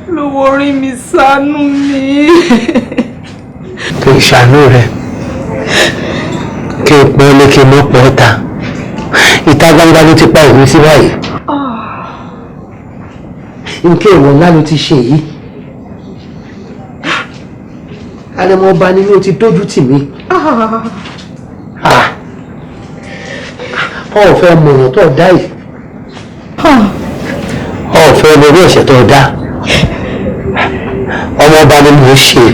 lówó orí mi ṣàánú mi. Kí n ṣàánú rẹ kí n pọ́n lé kí n mọ́ pọ́ ta ìta gbangba ló ti pa ìwé sí báyìí. Nǹkan ìwọ̀n ńlá ló ti ṣe yìí. Aremo ọba nínú ti dójú tì mí. Ọ̀fẹ́ mọ̀ràn tó dá yìí. Ọ̀fẹ́ lórí ẹ̀ṣẹ̀ tó dá. Ọmọ ọba ni mò ń ṣe.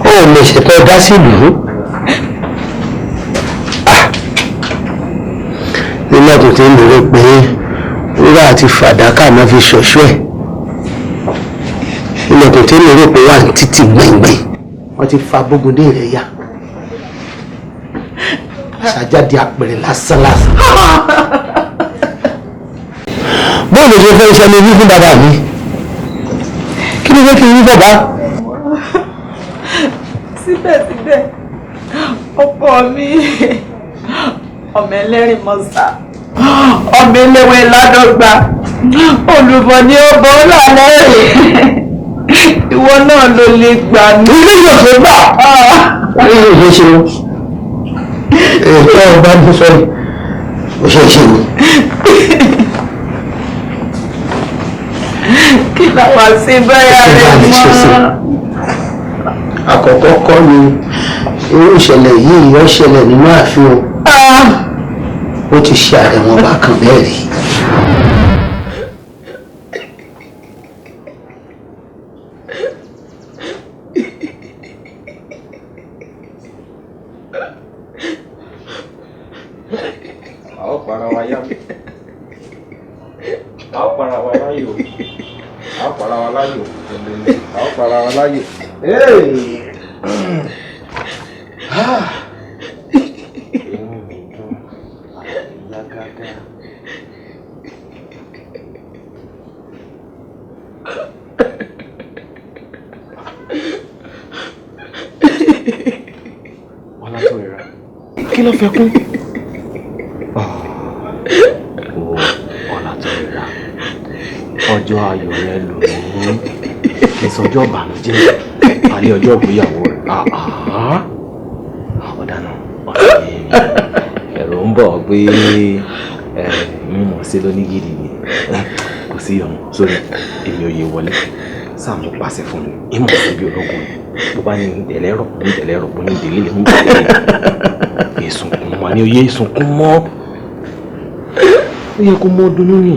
Ó lè ṣètò dá sílùú. Nígbà tó ti ń lérò pé wúrà àti fàdákà náà fi ṣọ̀ṣọ́ ẹ̀. Nígbà tó ti ń lérò pé wà ní títì gbẹ̀ngbẹ̀. Wọ́n ti fa bógundé rẹ̀ yá. Ṣàjáde àpẹẹrẹ lásán lásán. Bọ́ọ̀lù ṣe fẹ́ iṣẹ́ mi wí fún bàbá mi. Kí ló fẹ́ kí n wí bàbá? Síbẹ̀síbẹ̀ ọkọ mi ọmọ ẹlẹ́rìn mọ́sá ọmọ eléwé ládọ́gba olùbọ̀ ni ó bọ́ lálẹ́ rẹ̀ ìwọ náà ló lè gbà mí. Ilé yóò ṣe gbà. Ilé yóò ṣe o. Ètò ọba ń sọ ò ṣe ṣe o. Kí làwọn ṣe báyà rẹ̀ mọ́. Àkọ́kọ́ kọ́ ni irú ìṣẹ̀lẹ̀ yìí yóò ṣẹlẹ̀ nínú ààfin o. Ó ti ṣe Aremo bákan bẹ́ẹ̀ rí. Kí ló fẹ́ kún? Ọlátọ̀rẹ́ra ọjọ́ ayọ̀ rẹ lò ní ìsọjọ́ ìbànújẹ́ alẹ́ ọjọ́ ìgbéyàwó rẹ̀. Ọ̀dànà ẹ̀rọ ń bọ̀ pé mímọ̀ sí lóní gidi ni kò sí ọ̀hún sórí èmi òye wọlé sáàmù pàṣẹ fún mi ìmọ̀ sí bí ológun ni bó bá ní ìdẹ̀lẹ́rọ̀ ní ìdẹ̀lẹ́rọ̀ bó ní ìdẹ̀lẹ́ ní ìdẹ̀lẹ́ ìsunkún mọ́ ni oyè ìsunkún mọ́ ó yẹ kó mọ́ dunú ni.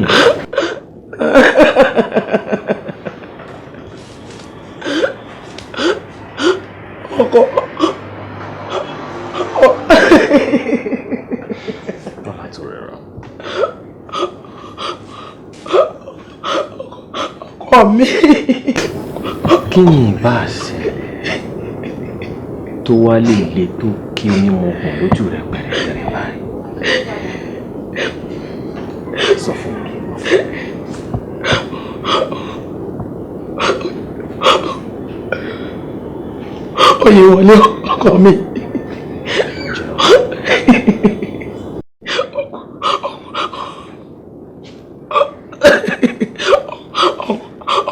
Ọkọ mi. Kí ni ìbá ṣe tó wá lè le tó kí onímọ̀ ọkùn lójú rẹ̀ pẹ̀rẹ̀pẹ̀rẹ̀ báyìí? Sọ fún mi. Oyè wọlé ọkọ mi.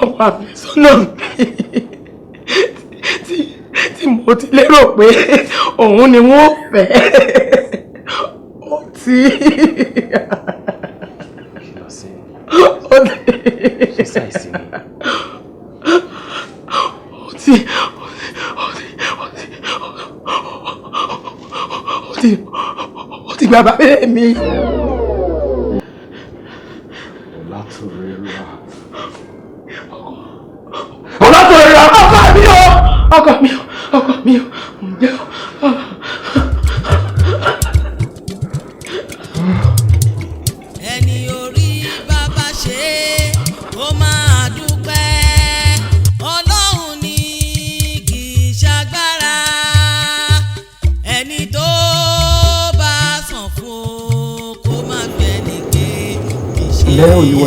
Ọmọ àfẹ́sọ́nà mi tí mo ti lérò pé òun ni wọ́n fẹ́ ó ti. Ó ti gba bàbá mi. Ọlátòrẹ́ra ọkọ mi ò ǹjẹ́ ẹni orí bàbá ṣe ó máa dúpẹ́ ọlọ́run ní kì í ṣagbára ẹni tó bá sàn fún o kó má fẹ́ ní pé ìṣe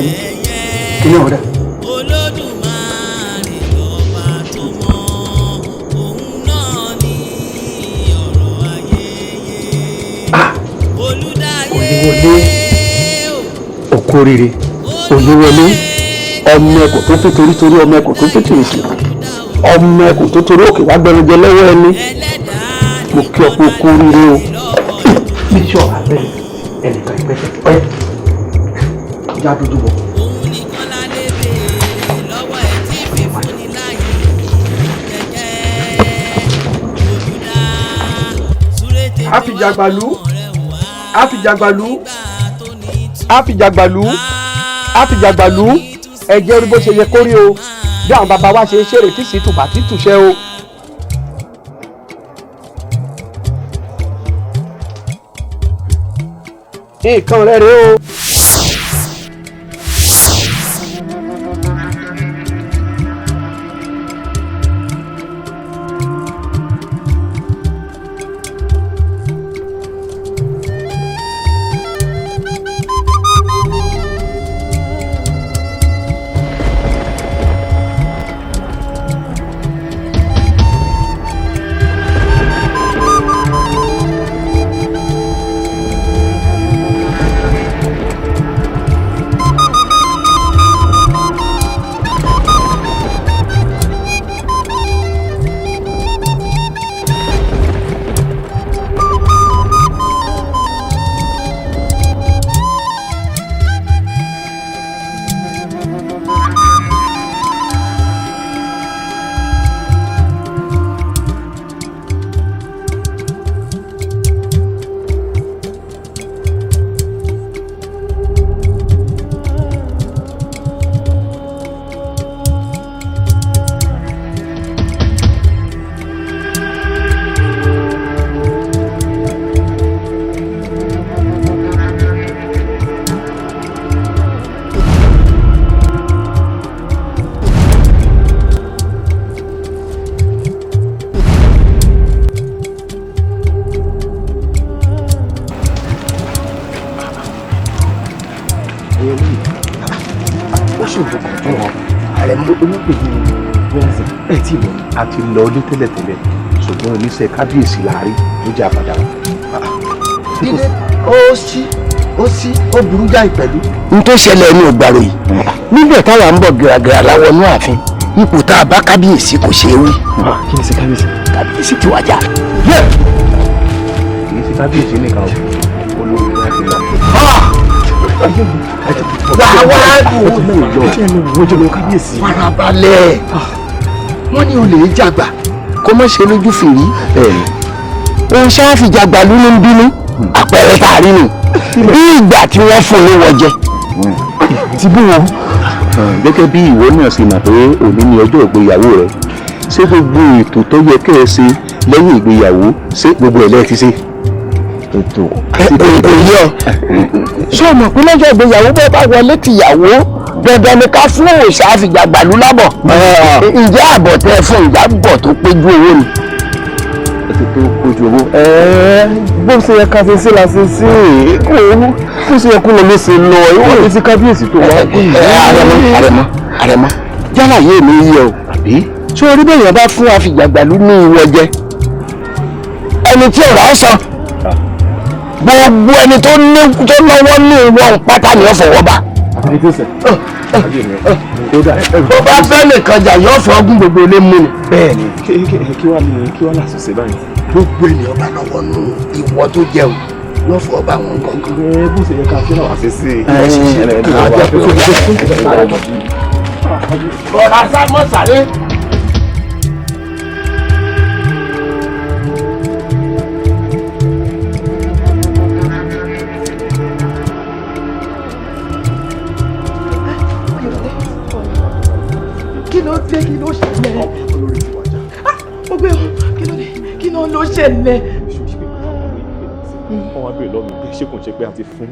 ẹyẹ olódùmarè lọ́ba tó mọ òun náà ní ọ̀rọ̀ ayẹyẹ olùdáyé. Òkú oríire Olúwọlé ọmọ ẹkùn tó fi torítorí ọmọ ẹkùn tó fi tìrìtì ọmọ ẹkùn tó torí òkè wá gbẹrunjẹ lọ́wọ́ ẹni mo kí ọ pé òkú oríire o. bíṣọ abẹ́rẹ́ ẹnìkan ìpẹ́sẹ̀ pẹ́ já dúdú bọ̀. àfìjàgbàlú ẹ̀jẹ̀ orí bó ṣe yẹ kórí o bí àwọn bàbá wa ṣe ṣeré tí sì tùbà tí tùṣẹ́ o. nǹkan rẹ̀ rèé o. ti lọ ilé tẹ́lẹ̀tẹ́lẹ̀ ṣùgbọ́n oníṣẹ́ kábíyèsí láàrin ló jẹ́ àpàdà wa. ilé ó burú jáì pẹ̀lú. n tó ṣẹlẹ̀ ní ògbàrò yìí nígbà táwa ń bọ̀ gíragíra láwọn inú ààfin ipò tá a bá kábíyèsí kò ṣe é wí. kí ni ṣe kábíyèsí. kábíyèsí ti wájà. kì í ṣe kábíyèsí nìkan o olórí láti lọ. farabalẹ̀ wọ́n ní olè jàgbà kó mọ̀ ṣe lójú fìrí òun ṣáàfì jàgbà lónìí ń bínú àpẹẹrẹ tá a rí nù bí ìgbà tí wọ́n fún ní wọ́n jẹ. ti bú wọn. gẹ́gẹ́ bí ìwọ náà ṣe mọ̀ pé òní ni ọjọ́ ìgbéyàwó rẹ ṣé gbogbo ètò tó yẹ kẹ́ ẹ ṣe lẹ́yìn ìgbéyàwó ṣé gbogbo ẹ̀ lẹ́ẹ̀ ti ṣe. ètò èyí ọ ṣé o mọ̀ pé lọ́jọ́ ìgbéyàwó bẹ́ẹ̀ bá wọlé tìyàwó dandan ni ká fún òòṣà àfìjàgbàlú lábọ̀ ǹjẹ́ àbọ̀ tẹ fún ìjábọ̀ tó péjú owó ni. tó péjú owó bó ṣe yẹ ká ṣe sí la ṣe sí kó bó ṣe yẹ kó lọ ló ṣe lọ ìwọ ní sí kábíyèsí tó wá. àrẹ̀mọ yálà yé mi yẹ o ṣé orí bẹ́ẹ̀ bá fún àfìjàgbàlú ní ìwọ jẹ ẹni tí ọ̀rọ̀ sàn gbogbo ẹni tó lọ́wọ́ ní ìwọ pátá ni ó fọwọ́ bá. bó bá fẹ́ nìkan jà yóò fọ ọgún gbogbo ilé mú ni. bẹ́ẹ̀ni kí wàá lásìsẹ́ báyìí. gbogbo ènìyàn bá lọ́wọ́ nù ìwọ tó jẹun yóò fọ ọba wọn kankan. bó ṣe yẹ ká kí náà wá sí sí rọra sá mọ́ sáré. ló dé kí ló ṣẹlẹ̀. Ọgbẹ́ kí ló ṣẹlẹ̀. wọ́n wá bèèrè lọ́wọ́ mi pé ṣé kò ń ṣe pé a ti fún.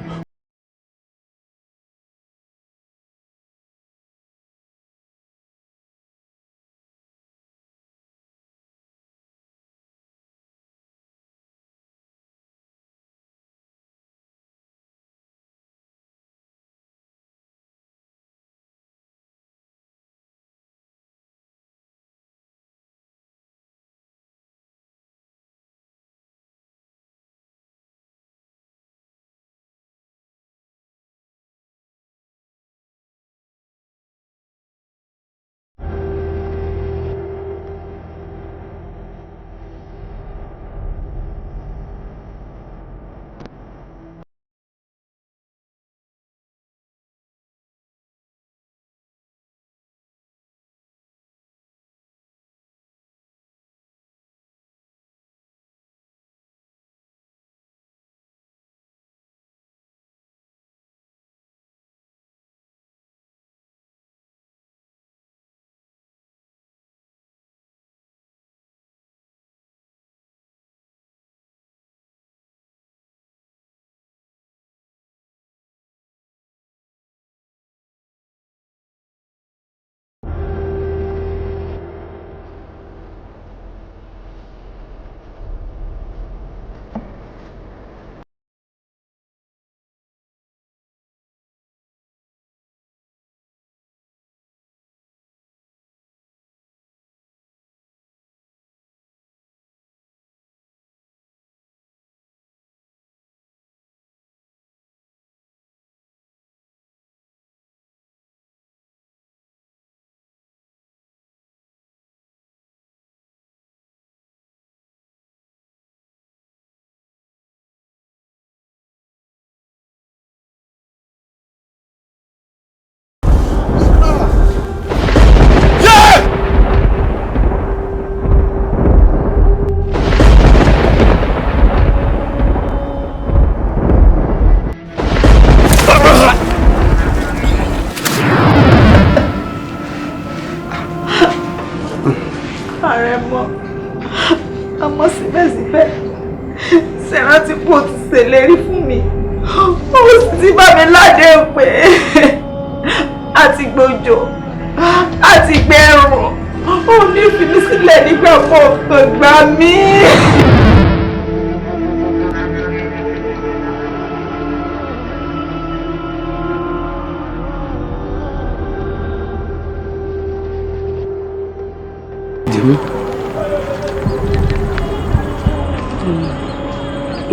Aremo, àmọ́ síbẹ̀síbẹ̀ ṣẹ̀rán tí kò ti ṣèlérí fún mi ó sì ti bá mi ládé pé àti gbòjò àti gbẹ̀rùn ó ní fi mí sílẹ̀ nígbà kọ̀ọ̀kan gbà mí.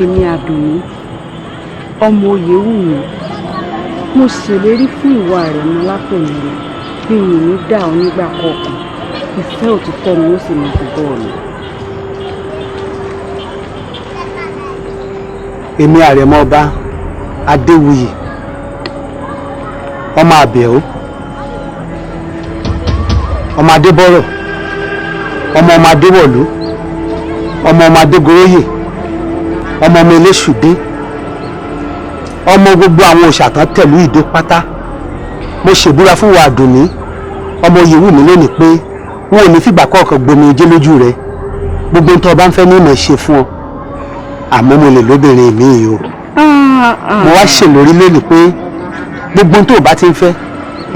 Èmi Adunni ọmọ Oyèwùmí mo ṣèlérí fún ìwà Aremo látòní rẹ̀ bí mi ní dá ọ nígbà kọ̀ọ̀kan ìfẹ́ òtítọ́ ni ó sì máa fi bọ́ ọ̀nà. Èmi Aremo ọba Adéwuyì ọmọ Àbẹ̀ó ọmọ Adébọ́rọ̀ ọmọ Adéwọ̀lú ọmọ Adégoróyè ọmọ Eléṣùdé ọmọ gbogbo àwọn òṣàtàn tẹ̀lú ìdó pátá mo ṣèbúra fún wa Adunni ọmọ Oyèwùmí lónìí pé wọn ò ní fìgbà kọ̀ọ̀kan gbomi ojú lójú rẹ gbogbo nǹkan ọba ń fẹ́ ní ìmọ̀ ṣe fún ọ àmọ́ mo lè lóbìnrin mi yìí o mo wá ṣèlérí lónìí pé gbogbo ohun tó o bá ti ń fẹ́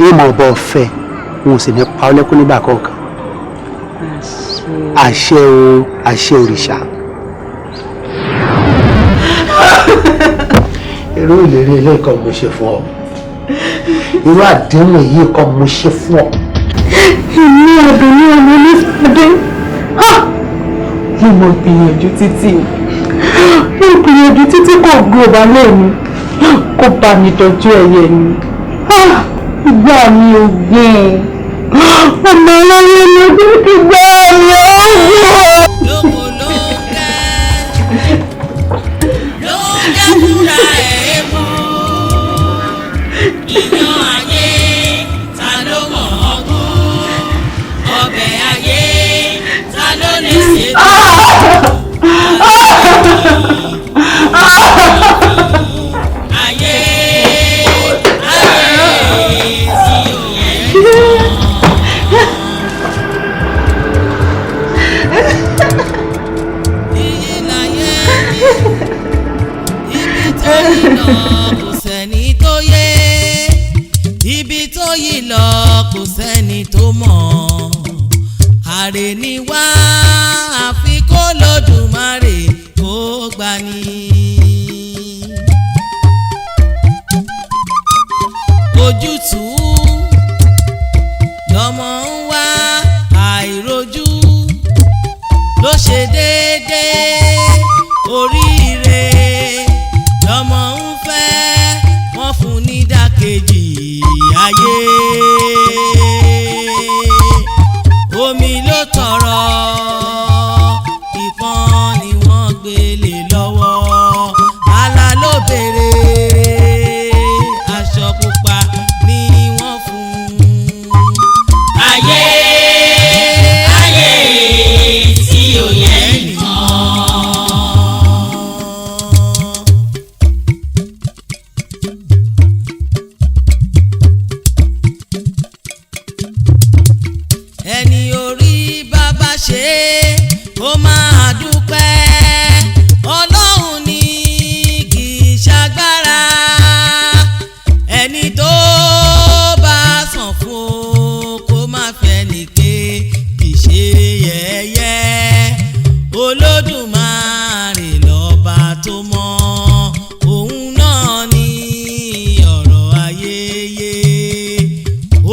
ìmọ̀ ọba ọ̀fẹ́ wọn ò sì ní pa ọ́ lẹ́kún nígbà kọ̀ọ̀kan àṣẹ o àṣẹ òrìṣà. irú ìlérí ilé kan mo ṣe fún ọ irú àdéhùn yìí kan mo ṣe fún ọ. Èmi Adunni ọmọ Onífàdé mo gbìyànjú títí kò gbé ọba lẹ́nu kó bá mi tọ́jú ẹ̀yẹ ni ìgbà mi ò gbìn ọmọ aláyé ni ìgbà mi ò gbìn. ibi tó yí lọ kò sẹ́ni tó mọ̀ àrè ni wá àfi kó lódùmarè kó gbani. ojútùú lọ́mọ ń wá àìrójú ló ṣe déédéé oríire lọ́mọ ń fẹ́ wọ́n fún ní dákejì ayé omi ló tọrọ ìpọ́n ni wọ́n gbélé lọ́wọ́ àlà ló béèrè aṣọ pupa ni wọ́n fún ayé ayé tí ò yẹ nìkan. ẹni orí bàbá ṣe ó máa dúpẹ́ ọlọ́run ní kì í ṣagbára ẹni tó bá sàn fún o kó má fẹ́ nìké kì í ṣe yẹ̀yẹ́ olódùmarè lọ́ba tó mọ̀ òun náà ní ọ̀rọ̀ ayẹyẹ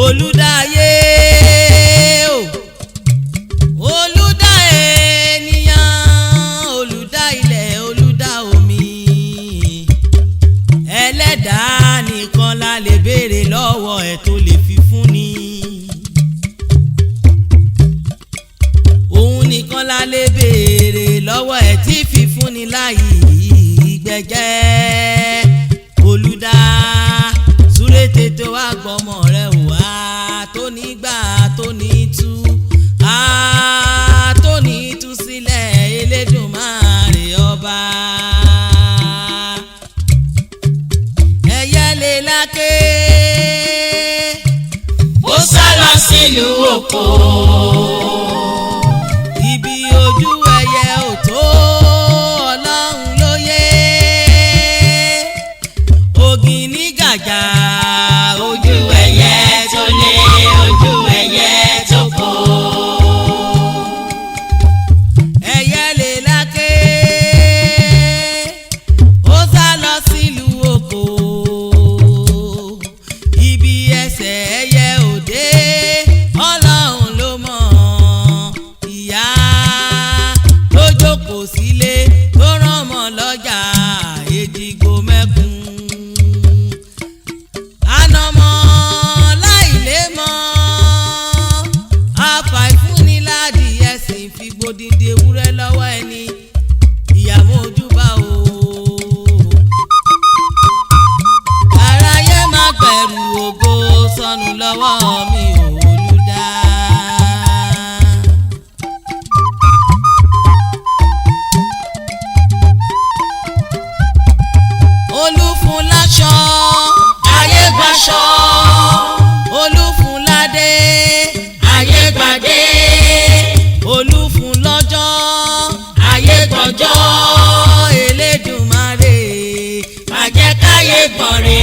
olùdáyé olùdá ènìyàn olùdá ilẹ̀ olùdá omi ẹlẹ́dàá nìkan la lè béèrè lọ́wọ́ ẹ̀ tó lè fi fún ni òun nìkan la lè béèrè lọ́wọ́ ẹ̀ tí fi fún ni láyé gbẹ̀jẹ́ olùdá súré tètè wá gbọ́mọ rẹ̀ wá tó nígbà tó ní tú tó ní tú sílẹ̀ Elédùmarè ọba ẹyẹ lè láké ó sá lọ sílùú òkò ibi ojú ẹyẹ ò tó ọlọ́run lóye ògìní gàjà ojú ẹyẹ tó lé ojú ẹyẹ tó kó. ẹyẹ lè láké ó sá lọ sílùú òkò ibi ẹsẹ̀ ẹyẹ òde ọlọ́run ló mọ̀ ìyá ló jókòó sílé tó rán mọ́ lọ́jà èdìgbò mẹ́kún ànàmọ́ láìlé mọ́ àfàìfúnniládì ẹ̀sìn fi gbòdìdì ewúrẹ́ lọ́wọ́ ẹni ìyàwó ojúbà o aráyé má gbẹ̀rù ògo sọnù lọ́wọ́ mi ò olùdá. olúfun láṣọ ayé gbaṣọ olúfun ládé ayé gbadé olúfun lọ́jọ́ ayé gbọ́jọ́ Elédùmarè má jẹ́ káyé gbọ̀nrẹ́